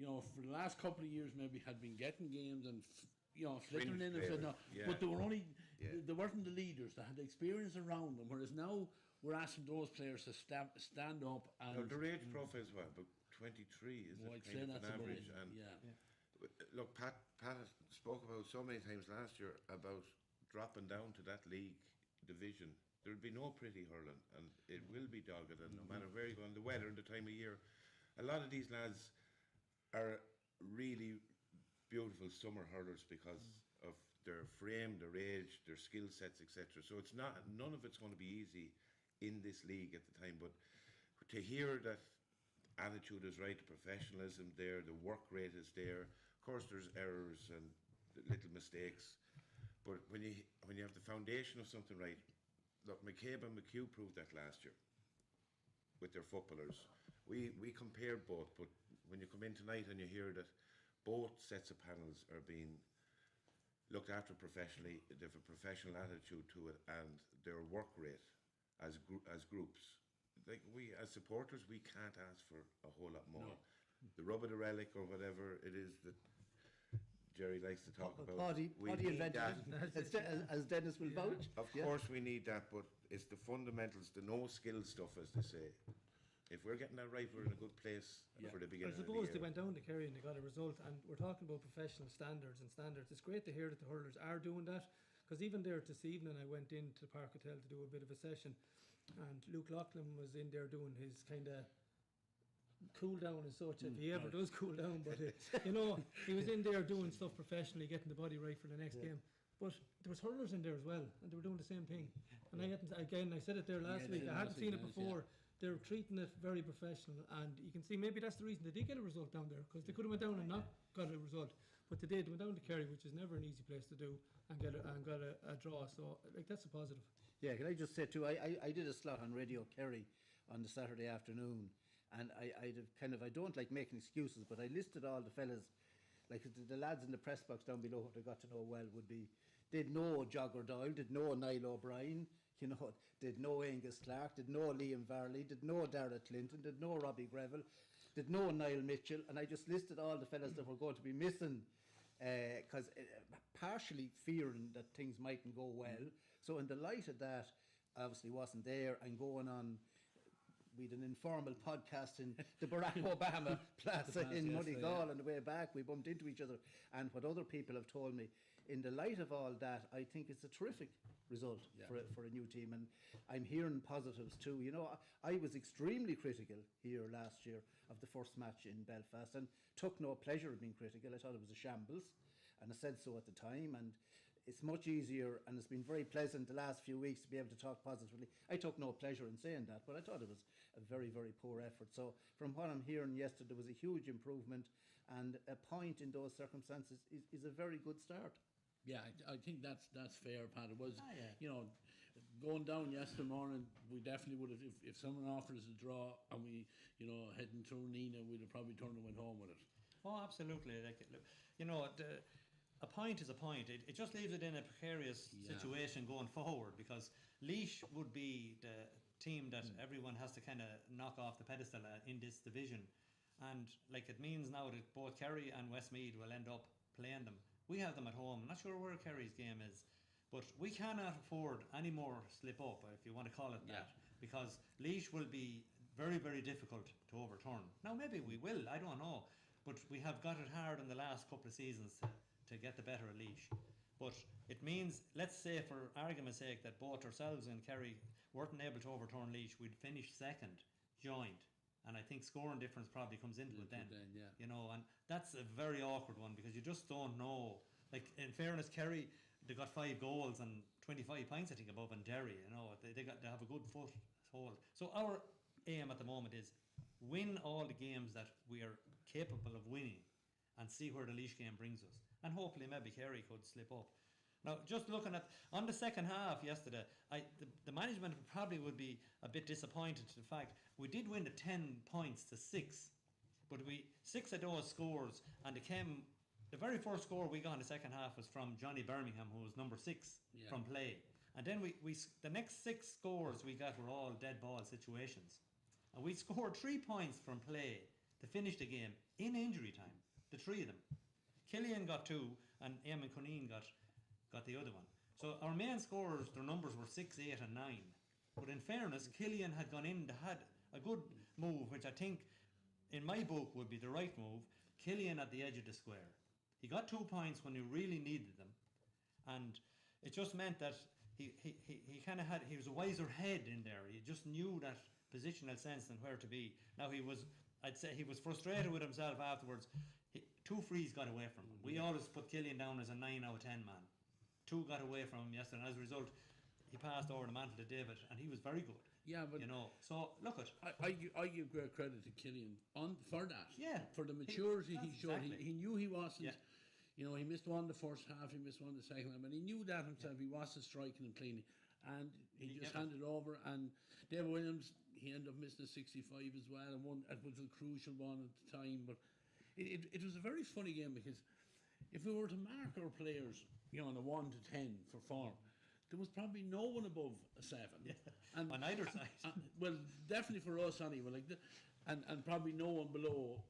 Speaker 1: for the last couple of years maybe had been getting games and flittering in and said no, but they were only they weren't the leaders. They had the experience around them. Whereas now we're asking those players to stand up and.
Speaker 2: Now, their age profile is what, about 23, is
Speaker 1: I'd
Speaker 2: it
Speaker 1: say
Speaker 2: kind of
Speaker 1: that's
Speaker 2: an average?
Speaker 1: about it,
Speaker 2: And look, Pat spoke about so many times last year about dropping down to that league division. There'll be no pretty hurling, and it will be dogged, and no matter where you go, and the weather and the time of year, a lot of these lads are really beautiful summer hurlers because of their frame, their age, their skill sets, etc. So it's none of it's going to be easy in this league at the time, but to hear that attitude is right, the professionalism there, the work rate is there. Of course, there's errors and little mistakes, but when you have the foundation of something right, look, McCabe and McHugh proved that last year with their footballers. We compared both, but when you come in tonight and you hear that both sets of panels are being looked after professionally, they have a professional attitude to it, and their work rate as groups. Like we as supporters, we can't ask for a whole lot more.
Speaker 1: No.
Speaker 2: The rub of the relic or whatever it is that Jerry likes to talk about.
Speaker 4: Paddy invented it, as Dennis will vouch.
Speaker 2: Of course we need that, but it's the fundamentals, the no-skill stuff, as they say. If we're getting that right, we're in a good place for the beginning
Speaker 3: I
Speaker 2: of the
Speaker 3: suppose
Speaker 2: year.
Speaker 3: they went down to Kerry and they got a result, and we're talking about professional standards. It's great to hear that the hurlers are doing that, because even there this evening I went into the Park Hotel to do a bit of a session, and Luke Loughlin was in there doing his kind of cool down and such, if he ever does cool down, but he was in there doing stuff professionally, getting the body right for the next game. But there was hurlers in there as well, and they were doing the same thing. And I said it there last week, I hadn't seen it before. They're treating it very professional, and you can see maybe that's the reason they did get a result down there, because they could have went down and not got a result, but they did. They went down to Kerry, which is never an easy place to do, and got a draw. So that's a positive.
Speaker 4: Yeah, can I just say too, I did a slot on Radio Kerry on the Saturday afternoon, and I don't like making excuses, but I listed all the fellas, like the lads in the press box down below who I got to know well would be, they'd know Jogger Doyle, they'd know Niall O'Brien, they'd know Angus Clark, they'd know Liam Varley, they'd know Dara Clinton, they'd know Robbie Greville, they'd know Niall Mitchell, and I just listed all the fellas that were going to be missing, because partially fearing that things mightn't go well. So in the light of that, obviously wasn't there, and going on, we had an informal podcast in the Barack Obama Plaza in Moneygall on the way back. We bumped into each other, and what other people have told me, in the light of all that, I think it's a terrific result for a new team, and I'm hearing positives too. I was extremely critical here last year of the first match in Belfast, and took no pleasure in being critical. I thought it was a shambles, and I said so at the time, and it's much easier, and it's been very pleasant the last few weeks to be able to talk positively. I took no pleasure in saying that, but I thought it was a very, very poor effort. So from what I'm hearing yesterday, there was a huge improvement, and a point in those circumstances is a very good start.
Speaker 1: Yeah, I think that's fair, Pat. It was,
Speaker 5: yeah.
Speaker 1: you know, going down yesterday morning, we definitely would have, if someone offered us a draw and we, you know, heading through Nina, we'd have probably turned and went home with it.
Speaker 5: Oh, absolutely. Like, you know, a point is a point. It just leaves it in a precarious situation going forward, because Laois would be the team that everyone has to kind of knock off the pedestal in this division. And like, it means now that both Kerry and Westmeath will end up playing them. We have them at home. I'm not sure where Kerry's game is, but we cannot afford any more slip up, if you want to call it that, because Laois will be very, very difficult to overturn. Now, maybe we will, I don't know, but we have got it hard in the last couple of seasons to get the better of Laois. But it means, let's say for argument's sake, that both ourselves and Kerry weren't able to overturn Laois, we'd finish second, joint. And I think scoring difference probably comes into it then. You know, and that's a very awkward one, because you just don't know. Like, in fairness, Kerry, they got 5 goals and 25 points, I think, above in Derry. You know, they have a good foothold. So our aim at the moment is win all the games that we are capable of winning, and see where the Laois game brings us. And hopefully maybe Kerry could slip up. Now, just looking at, on the second half yesterday, the management probably would be a bit disappointed to the fact we did win the 10 points to 6, but 6 of those scores, and the very first score we got in the second half was from Johnny Birmingham, who was number 6 from play. And then the next 6 scores we got were all dead ball situations. And we scored 3 points from play to finish the game in injury time, the 3 of them. Killian got 2, and Eamon Cuneen got the other one. So our main scorers, their numbers were 6, 8 and 9. But in fairness, Killian had gone in, had a good move, which I think in my book would be the right move. Killian at the edge of the square. He got 2 points when he really needed them, and it just meant that he kind of he was a wiser head in there. He just knew that positional sense and where to be. Now I'd say he was frustrated with himself afterwards. 2 frees got away from him. We always put Killian down as a 9 out of 10 man. 2 got away from him yesterday, and as a result, he passed over the mantle to David, and he was very good.
Speaker 1: Yeah, but
Speaker 5: you know, so look at.
Speaker 1: I give great credit to Killian for that.
Speaker 5: Yeah,
Speaker 1: for the maturity he showed.
Speaker 5: Exactly.
Speaker 1: He knew he wasn't. Yeah. You know, he missed one the first half, he missed one the second half, and he knew that himself. He wasn't striking and cleaning, and he just handed over. And David Williams, he ended up missing a 65 as well, and one it was a crucial one at the time. But it was a very funny game, because if we were to mark our players, you know, on a 1 to 10 for form, there was probably no one above a 7.
Speaker 5: Yeah.
Speaker 1: And,
Speaker 5: on either side.
Speaker 1: Well, definitely for us anyway, and probably no one below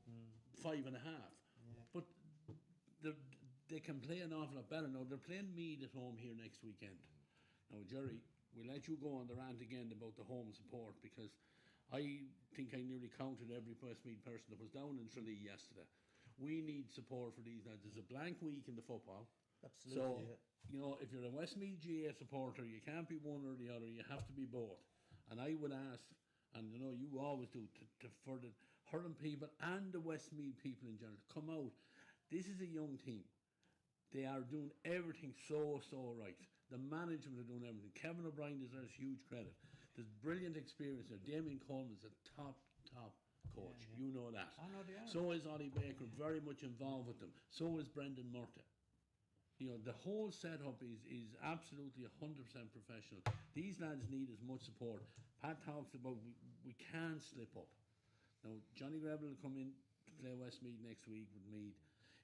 Speaker 1: 5.5. Yeah. But they can play an awful lot better now. They're playing Meath at home here next weekend. Now, Jerry, we'll let you go on the rant again about the home support, because I think I nearly counted every Westmeath person that was down in Tralee yesterday. We need support for these lads. There's a blank week in the football.
Speaker 4: Absolutely.
Speaker 1: So, you know, if you're a Westmeath GA supporter, you can't be one or the other. You have to be both. And I would ask, and you know, you always do, for the hurling people and the Westmeath people in general, come out. This is a young team. They are doing everything so right. The management are doing everything. Kevin O'Brien deserves huge credit. There's brilliant experience there. Damien Coleman is a top coach. Yeah. You know that.
Speaker 5: I know they are.
Speaker 1: So is Ollie Baker, very much involved with them. So is Brendan Murta. You know, the whole setup is absolutely 100% professional. These lads need as much support. Pat talks about we can't slip up. Now, Johnny Rebel will come in to play Westmeath next week with Meath.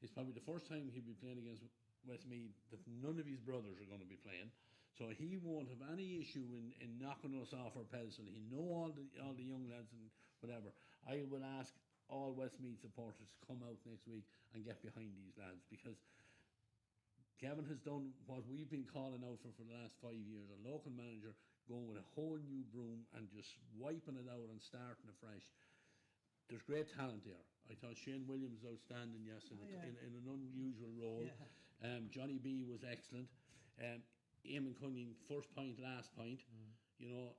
Speaker 1: It's probably the first time he'll be playing against Westmeath that none of his brothers are going to be playing. So he won't have any issue in knocking us off our pedestal. He know all the young lads and whatever. I will ask all Westmeath supporters to come out next week and get behind these lads, because Kevin has done what we've been calling out for the last 5 years, a local manager going with a whole new broom and just wiping it out and starting afresh. There's great talent there. I thought Shane Williams was outstanding yesterday in an unusual role. Yeah. Johnny B was excellent. Eamon Cunning, first point, last point. You know,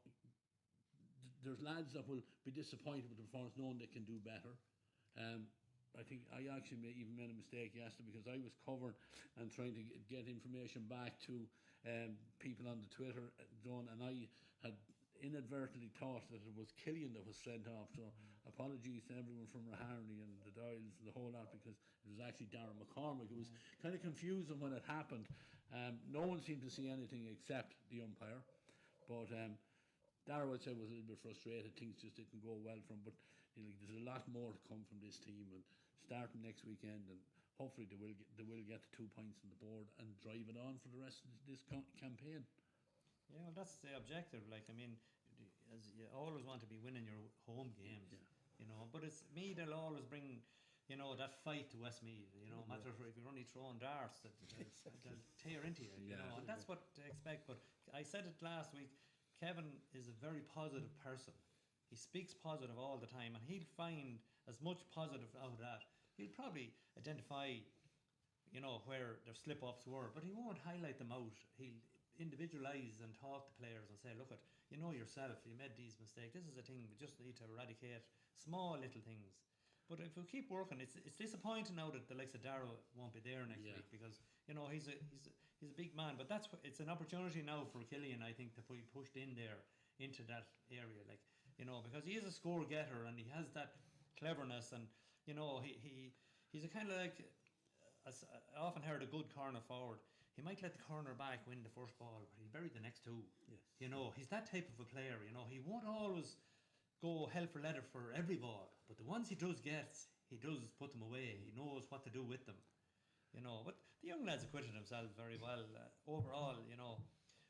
Speaker 1: there's lads that will be disappointed with the performance, knowing they can do better. I think I actually even made a mistake yesterday because I was covering and trying to get information back to people on the Twitter zone, and I had inadvertently thought that it was Killian that was sent off. So apologies to everyone from Raharney and the Doyles and the whole lot, because it was actually Darren McCormick. It was kind of confusing when it happened. No one seemed to see anything except the umpire, but Darren, I'd say, was a little bit frustrated. Things just didn't go well for him, but there's a lot more to come from this team, and starting next weekend, and hopefully they will get the 2 points on the board and drive it on for the rest of this campaign.
Speaker 5: Yeah, well, that's the objective. Like, I mean, as you always want to be winning your home games, but it's Meath. They'll always bring, that fight to Westmeath. No matter if you're only throwing darts, they'll tear into you. And that's what to expect. But I said it last week. Kevin is a very positive person. He speaks positive all the time, and he'll find as much positive out of that. He'll probably identify, where their slip-ups were, but he won't highlight them out. He'll individualise and talk to players and say, look, yourself, you made these mistakes. This is a thing we just need to eradicate. Small little things. But if we keep working, it's disappointing now that the likes of Darrow won't be there next week, because he's a big man. But it's an opportunity now for Killian, I think, to be pushed in there into that area, because he is a score getter and he has that cleverness, and he's a kind of like, as I often heard, a good corner forward. He might let the corner back win the first ball, but he'll bury the next two.
Speaker 1: Yes.
Speaker 5: He's that type of a player. He won't always go hell for leather for every ball, but the ones he does get, he does put them away. He knows what to do with them. But the young lads acquitted themselves very well. Overall,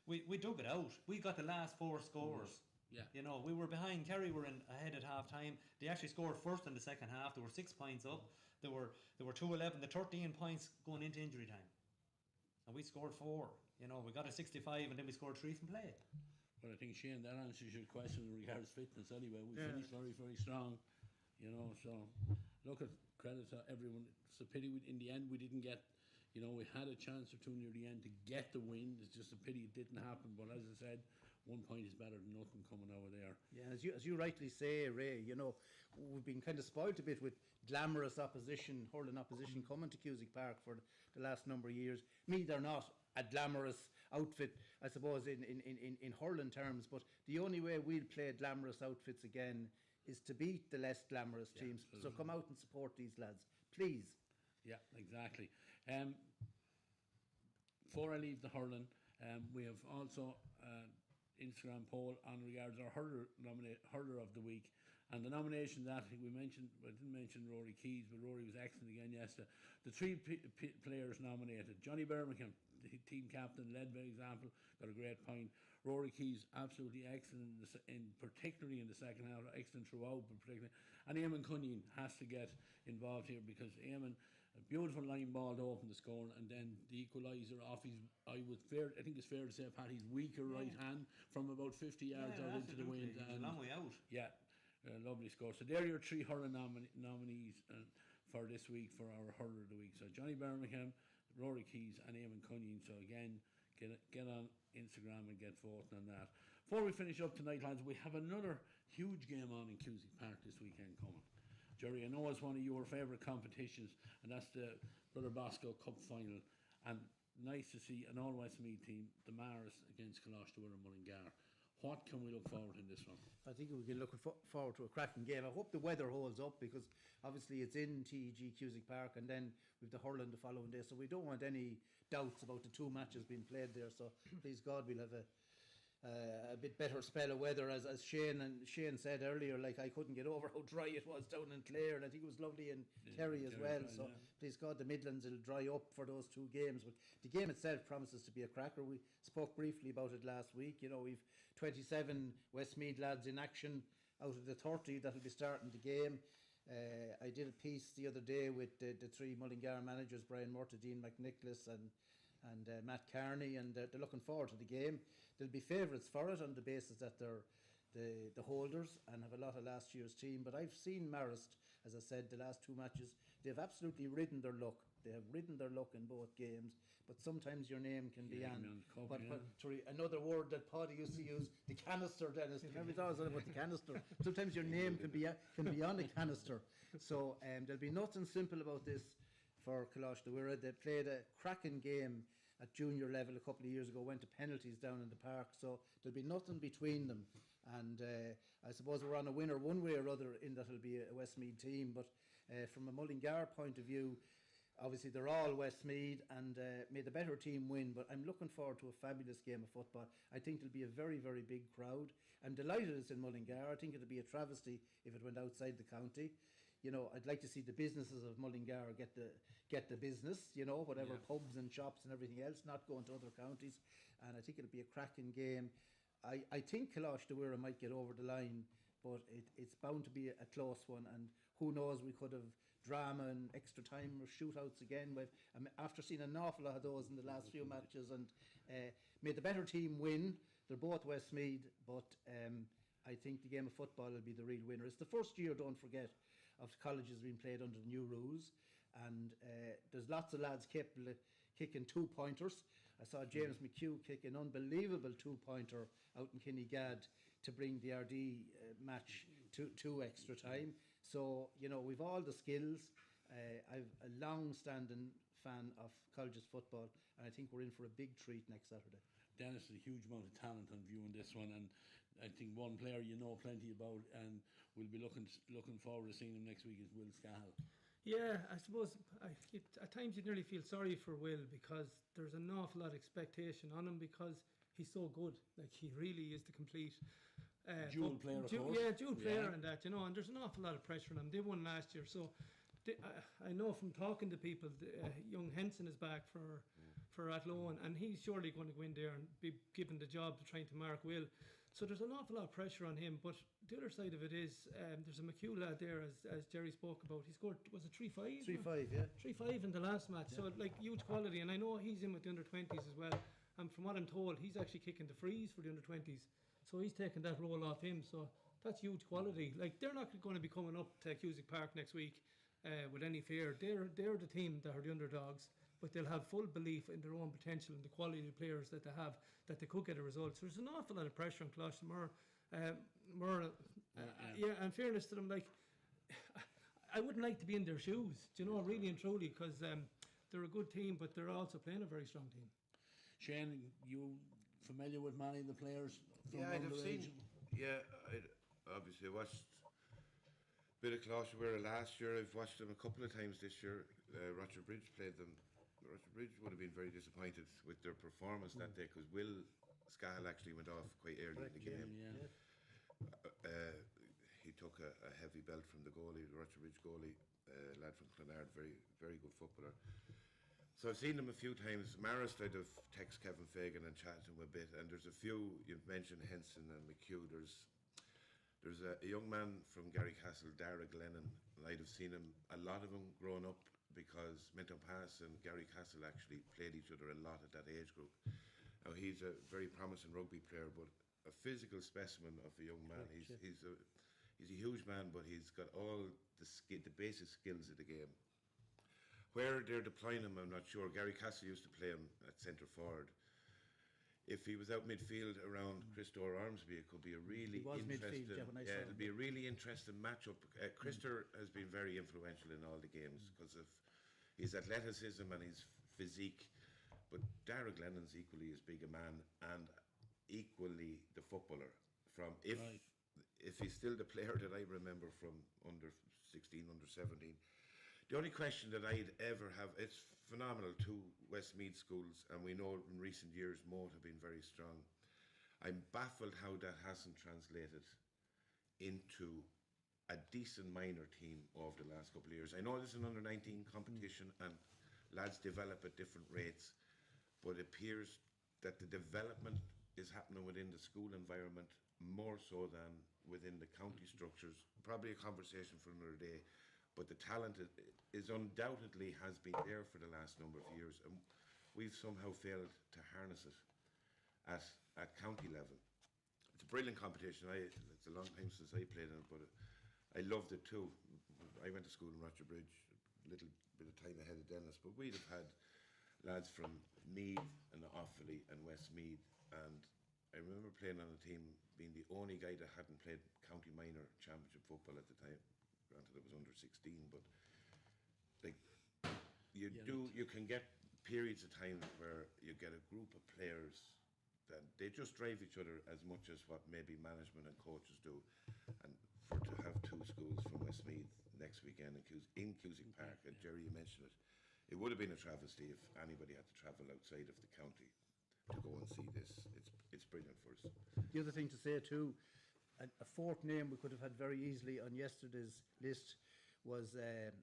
Speaker 5: we dug it out. We got the last 4 scores.
Speaker 1: Yeah.
Speaker 5: We were behind. Kerry were ahead at half time. They actually scored first in the second half. They were 6 points up. They were 2-11. The 13 points going into injury time. And we scored 4. We got a 65, and then we scored 3 from play.
Speaker 1: But I think, Shane, that answers your question in regards to fitness anyway. We finished very, very strong, so look, at credit to everyone. It's a pity in the end we didn't get, we had a chance or two near the end to get the win. It's just a pity it didn't happen, but as I said, 1 point is better than nothing coming over there.
Speaker 4: Yeah, as you rightly say, Ray, we've been kind of spoilt a bit with glamorous opposition, hurling opposition coming to Cusack Park for the last number of years. They're not a glamorous outfit, I suppose, in hurling terms, but the only way we'll play glamorous outfits again is to beat the less glamorous teams. So come out and support these lads, please.
Speaker 1: Yeah, exactly. Before I leave the hurling, we have also Instagram poll on regards our hurler of the week, and the nomination that I didn't mention Rory Keys, but Rory was excellent again yesterday. The 3 players nominated: Johnny Birmingham, the team captain, led by example, got a great point. Rory Keys, absolutely excellent particularly in the second half, excellent throughout, but particularly. And Eamon Cunningham has to get involved here, because Eamon, a beautiful line ball to open the score, and then the equaliser off his, I think it's fair to say, Paddy's weaker right hand from about 50 yards out into the wind.
Speaker 5: He's a long way out.
Speaker 1: Yeah, lovely score. So there are your 3 hurling nominees for this week for our hurler of the week. So Johnny Birmingham, Rory Keys, and Eamon Cunningham. So again, get on Instagram and get voting on that. Before we finish up tonight, lads, we have another huge game on in Cusack Park this weekend coming. Jerry, I know it's one of your favourite competitions, and that's the Brother Bosco Cup final. And nice to see an all-Westmeath team, the Maris against Colostua and Mullingar. What can we look forward to in this one?
Speaker 4: I think we can look forward to a cracking game. I hope the weather holds up, because obviously it's in TEG Cusack Park, and then we've the hurling the following day, so we don't want any doubts about the 2 matches being played there. So please God, we'll have a bit better spell of weather, as Shane said earlier. Like, I couldn't get over how dry it was down in Clare, and I think it was lovely in Kerry as well. So please God, the Midlands will dry up for those 2 games. But the game itself promises to be a cracker. We spoke briefly about it last week. We've 27 Westmeath lads in action out of the 30 that'll be starting the game. I did a piece the other day with the 3 Mullingar managers, Brian Murta, Dean McNicholas and Matt Carney, and they're looking forward to the game. They'll be favourites for it on the basis that they're the holders and have a lot of last year's team. But I've seen Marist, as I said, the last 2 matches they've absolutely ridden their luck. They have ridden their luck in both games, but sometimes your name can be on. Another word that Paddy used to use, the canister, Dennis. Remember, it's always about the canister. Sometimes your name can be on a canister. So there'll be nothing simple about this for Kalash Dawira. They played a cracking game at junior level a couple of years ago, went to penalties down in the park, so there'll be nothing between them. And I suppose we're on a winner one way or other in that it'll be a Westmeath team, but from a Mullingar point of view, obviously they're all Westmeath, and may the better team win, but I'm looking forward to a fabulous game of football. I think it'll be a very, very big crowd. I'm delighted it's in Mullingar. I think it'll be a travesty if it went outside the county. You know, I'd like to see the businesses of Mullingar get the business, you know, whatever pubs and shops and everything else, not going to other counties. And I think it'll be a cracking game. I think Kalash Dawira might get over the line, but it's bound to be a close one. And who knows, we could have drama and extra time or shootouts again. After seeing an awful lot of those in the last few matches, and may the better team win. They're both Westmeath, but I think the game of football will be the real winner. It's the first year, don't forget, of colleges being played under the new rules, and there's lots of lads capable of kicking 2-pointers. I saw James McHugh kick an unbelievable 2-pointer out in Kinnegad to bring the RD match to extra time. So, you know, we've all the skills. I've a long-standing fan of colleges football, and I think we're in for a big treat next Saturday.
Speaker 1: Dennis has a huge amount of talent on view in this one, and I think one player you know plenty about, and we'll be looking forward to seeing him next week, is Will Scahill.
Speaker 3: Yeah, I suppose at times you nearly feel sorry for Will, because there's an awful lot of expectation on him because he's so good. Like, he really is the complete
Speaker 1: dual player, of course.
Speaker 3: Yeah, dual player and that, you know, and there's an awful lot of pressure on him. They won last year, so I know from talking to people, young Henson is back for Athlone, and he's surely going to go in there and be given the job of trying to mark Will. So there's an awful lot of pressure on him. But the other side of it is, there's a McHugh lad there, as Jerry spoke about. He scored, was it 3-5?
Speaker 4: 3-5, yeah.
Speaker 3: 3-5 in the last match. Yeah. So, like, huge quality. And I know he's in with the under-20s as well. And from what I'm told, he's actually kicking the frees for the under-20s. So he's taking that role off him. So that's huge quality. Like, they're not going to be coming up to Cusick Park next week with any fear. They're the team that are the underdogs, but they'll have full belief in their own potential and the quality of players that they have, that they could get a result. So there's an awful lot of pressure on Closhmore. In fairness to them, like, I wouldn't like to be in their shoes, do you know, really and truly, because they're a good team, but they're also playing a very strong team.
Speaker 1: Shane, you familiar with many of the players?
Speaker 2: Yeah, I'd have seen. Yeah, obviously watched a bit of Closhmore last year. I've watched them a couple of times this year. Roger Bridge played them. Roger Bridge would have been very disappointed with their performance that day, because Will Scahill actually went off quite early in the game. He took a heavy belt from the goalie, the Roger Bridge goalie, lad from Clonard, very, very good footballer. So I've seen them a few times. Marist, I'd have texted Kevin Fagan and chatted to him a bit, and there's a few, you've mentioned Henson and McHugh, there's a young man from Garrycastle, Dara Glennon, and I'd have seen him, a lot of them growing up, because Minton Pass and Garrycastle actually played each other a lot at that age group. Now, he's a very promising rugby player, but a physical specimen of a young man. He's a huge man, but he's got all the basic skills of the game. Where they're deploying him, I'm not sure. Garrycastle used to play him at centre forward. If he was out midfield around Christor Ormsby, it could be a really interesting. It'll be a really interesting matchup. Christor has been very influential in all the games because of his athleticism and his physique. But Dara Glennon's equally as big a man and equally the footballer. If he's still the player that I remember from under 16, under 17. The only question that I'd ever have, it's phenomenal, two Westmeath schools, and we know in recent years Moat have been very strong. I'm baffled how that hasn't translated into a decent minor team over the last couple of years. I know this is an under-19 competition and lads develop at different rates, but it appears that the development is happening within the school environment more so than within the county structures. Probably a conversation for another day. But the talent is undoubtedly has been there for the last number of years, and we've somehow failed to harness it at county level. It's a brilliant competition. It's a long time since I played in it, but I loved it too. I went to school in Roger Bridge, little bit of time ahead of Dennis, but we'd have had lads from Meath and Offaly and Westmeath, and I remember playing on a team, being the only guy that hadn't played county minor championship football at the time. Granted, I was under 16, but like you can get periods of time where you get a group of players that they just drive each other as much as what maybe management and coaches do. And for to have two schools from Westmeath next weekend in Cusick Park, and Jerry, you mentioned it would have been a travesty if anybody had to travel outside of the county to go and see this. It's brilliant for us.
Speaker 4: The other thing to say too, a fourth name we could have had very easily on yesterday's list was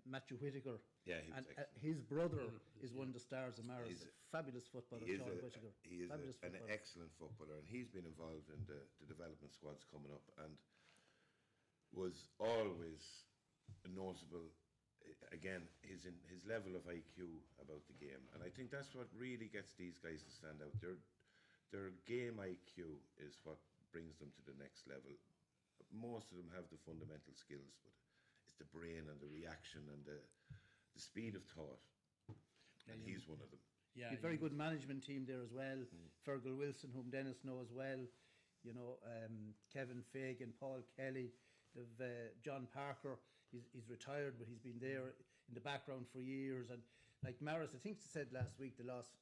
Speaker 4: Matthew Whittaker.
Speaker 2: Yeah, he was excellent.
Speaker 4: His brother is one of the stars of Maris. A fabulous footballer,
Speaker 2: He is,
Speaker 4: Sean Whittaker.
Speaker 2: he is
Speaker 4: Fabulous
Speaker 2: an
Speaker 4: footballer.
Speaker 2: excellent footballer, and he's been involved in the development squads coming up, and was always noticeable. Again, his level of IQ about the game, and I think that's what really gets these guys to stand out. Their game IQ is what brings them to the next level. Most of them have the fundamental skills, but it's the brain and the reaction and the speed of thought, and he's one of them.
Speaker 4: Yeah, a very good management team there as well. Fergal Wilson, whom Dennis knows well. You know, Kevin Fagan, Paul Kelly, John Parker. He's retired, but he's been there in the background for years. And like Maris, I think they said last week they've lost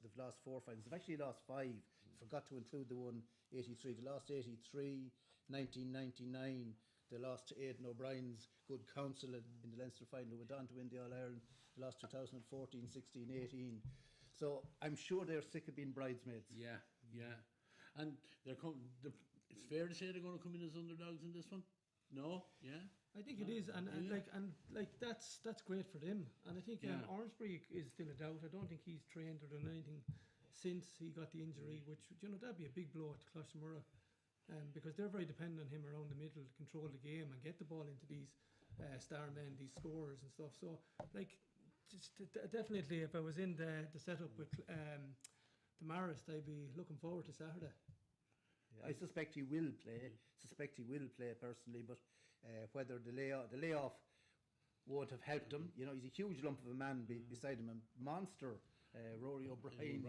Speaker 4: 4 finals. They've actually lost 5. Forgot to include the one 83. They lost 83, 1999. They lost to Aidan O'Brien's good counsel in the Leinster final, who went on to win the All-Ireland. They lost 2014, 16, 18. So I'm sure they're sick of being bridesmaids.
Speaker 1: Yeah. And it's fair to say they're going to come in as underdogs in this one? No? Yeah?
Speaker 3: I think it is, and that's great for them. And I think Orangebury is still a doubt. I don't think he's trained or done anything since he got the injury, which that'd be a big blow to Closhimurra, because they're very dependent on him around the middle to control the game and get the ball into these star men, these scorers and stuff. So definitely, if I was in the setup with the Marist, I'd be looking forward to Saturday.
Speaker 4: I suspect he will play. Personally, but whether the layoff won't have helped him. He's a huge lump of a man beside him, a monster. Rory O'Brien.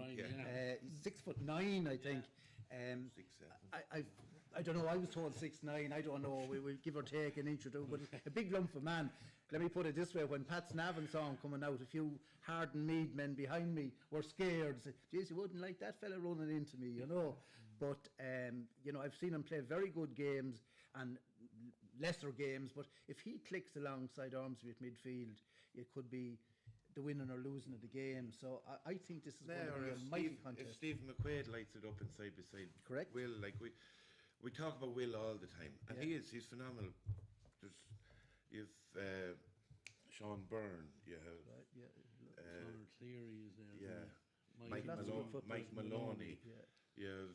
Speaker 4: He's 6'9", I think.
Speaker 2: 6'7".
Speaker 4: I don't know. I was told 6'9". I don't know. We give or take an inch or two, but a big lump of a man. Let me put it this way: when Pat Snavin saw him coming out, a few hardened Mead men behind me were scared. Said, "Geez, you wouldn't like that fella running into me," But I've seen him play very good games and lesser games. But if he clicks alongside Ormsby at midfield, it could be the winning or losing of the game. So I think this is going to be a mighty contest.
Speaker 2: If Stephen McQuaid lights it up inside beside
Speaker 4: Correct.
Speaker 2: Will, like we talk about Will all the time, and he's phenomenal. You've Sean Byrne, you have
Speaker 1: Conor Cleary is there.
Speaker 2: Yeah, Mike Maloney. You have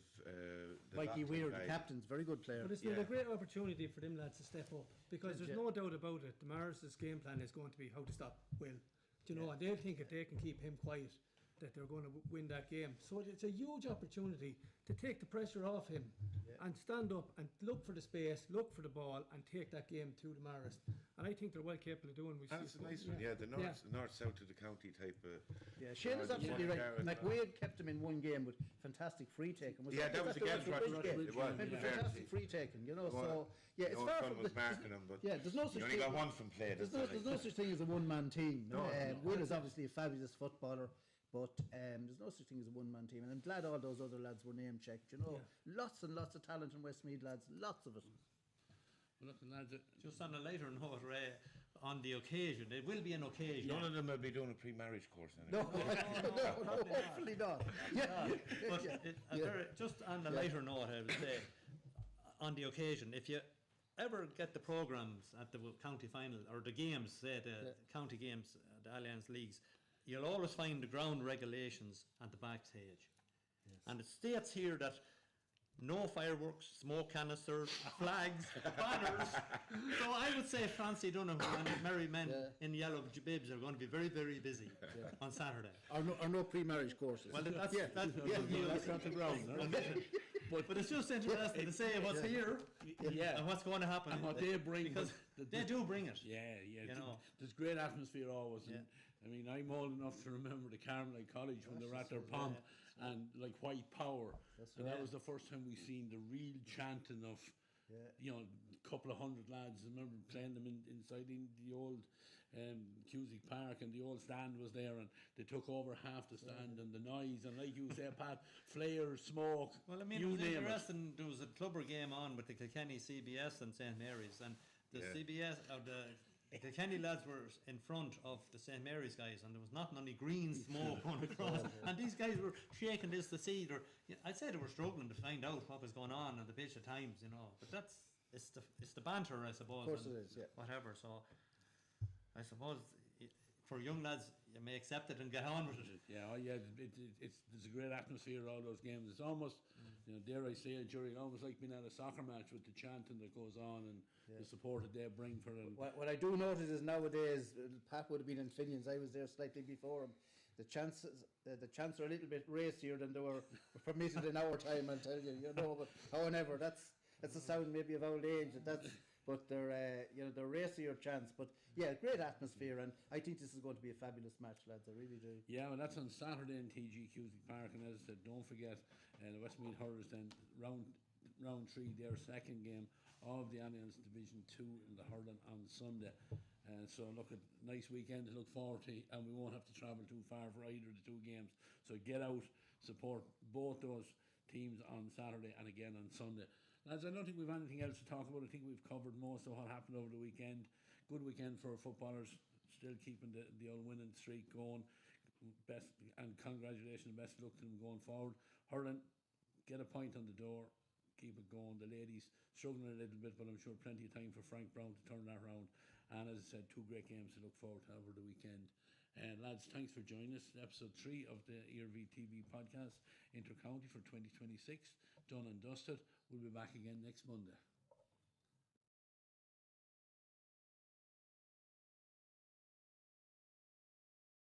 Speaker 4: Mikey Weir, the captain's very good player.
Speaker 3: But it's been a great opportunity for them lads to step up, because there's no doubt about it. The Maris's game plan is going to be how to stop Will. And they'll think if they can keep him quiet, that they're going to win that game. So it's a huge opportunity to take the pressure off him and stand up and look for the space, look for the ball, and take that game to the Marist. And I think they're well capable of doing.
Speaker 2: That's a nice one. Yeah, the north-south of the county type of.
Speaker 4: Yeah, Shane is absolutely right. McWade kept him in one game with fantastic free taking.
Speaker 2: That was against Rochester. It was
Speaker 4: fantastic free taking. So it's far from
Speaker 2: was marking him, but
Speaker 4: there's no such
Speaker 2: you only got one from play.
Speaker 4: There's no such thing as a one-man team. Will is obviously a fabulous footballer. But there's no such thing as a one-man team, and I'm glad all those other lads were name-checked. Lots and lots of talent in Westmeath lads, lots of it.
Speaker 1: Well, look, lads,
Speaker 5: just on a lighter note, Ray, on the occasion, it will be an occasion.
Speaker 2: None of them will be doing a pre-marriage course.
Speaker 4: No, hopefully not.
Speaker 5: Just on the lighter note, I would say, on the occasion, if you ever get the programmes at the county final, or the games, say the county games, the Alliance Leagues, you'll always find the ground regulations at the backstage. And it states here that no fireworks, smoke canisters, flags, banners. So I would say Francie Dunham and his merry men in yellow bibs are going to be very, very busy on Saturday.
Speaker 4: Or no pre-marriage courses.
Speaker 5: Well, that's not the ground. But it's just interesting to say what's here and what's going to happen.
Speaker 1: And what they bring.
Speaker 5: Because they do bring it.
Speaker 1: Yeah. There's great atmosphere always. And I mean, I'm old enough to remember the Carmelite College when they were at their pomp and like White Power. And that was the first time we seen the real chanting of, you know, a couple of hundred lads. I remember playing them inside in the old Cusick Park, and the old stand was there, and they took over half the stand, and the noise, and like you said, Pat, flares, smoke.
Speaker 5: Well, I mean,
Speaker 1: you
Speaker 5: it was
Speaker 1: name
Speaker 5: interesting. There was a clubber game on with the Kilkenny CBS and St Mary's, and the CBS or the Kilkenny lads were in front of the St Mary's guys, and there was not any green smoke going across, and these guys were shaking this to see. I'd say they were struggling to find out what was going on the pitch at times, you know. But it's the banter, I suppose.
Speaker 4: Of course it is, yeah.
Speaker 5: Whatever. So I suppose for young lads, you may accept it and get on with it.
Speaker 1: Yeah, there's a great atmosphere all those games. It's almost, you know, dare I say it, Jerry, almost like being at a soccer match with the chanting that goes on and the support that they bring for it.
Speaker 4: What I do notice is nowadays, Pat would have been in Finians. I was there slightly before him. The chants are a little bit racier than they were permitted in our time. I'll tell you, you know. But however, that's a sound maybe of old age. But they're they're racier chants. But yeah, great atmosphere, and I think this is going to be a fabulous match, lads. I really do.
Speaker 1: Yeah, well, that's on Saturday in TG Cusick Park, and as I said, don't forget the Westmeath Hurlers then round 3, their second game of the Alliance Division 2 in the hurling on Sunday. So look, a nice weekend to look forward to, and we won't have to travel too far for either of the two games. So get out, support both those teams on Saturday and again on Sunday. Lads, I don't think we've anything else to talk about. I think we've covered most of what happened over the weekend. Good weekend for footballers, still keeping the old winning streak going. Best and congratulations, best of luck to them going forward. Hurling, get a point on the door, keep it going. The ladies struggling a little bit, but I'm sure plenty of time for Frank Brown to turn that around. And as I said, 2 great games to look forward to over the weekend. Lads, thanks for joining us. Episode 3 of the Iarmhi TV podcast, Intercounty for 2026, done and dusted. We'll be back again next Monday.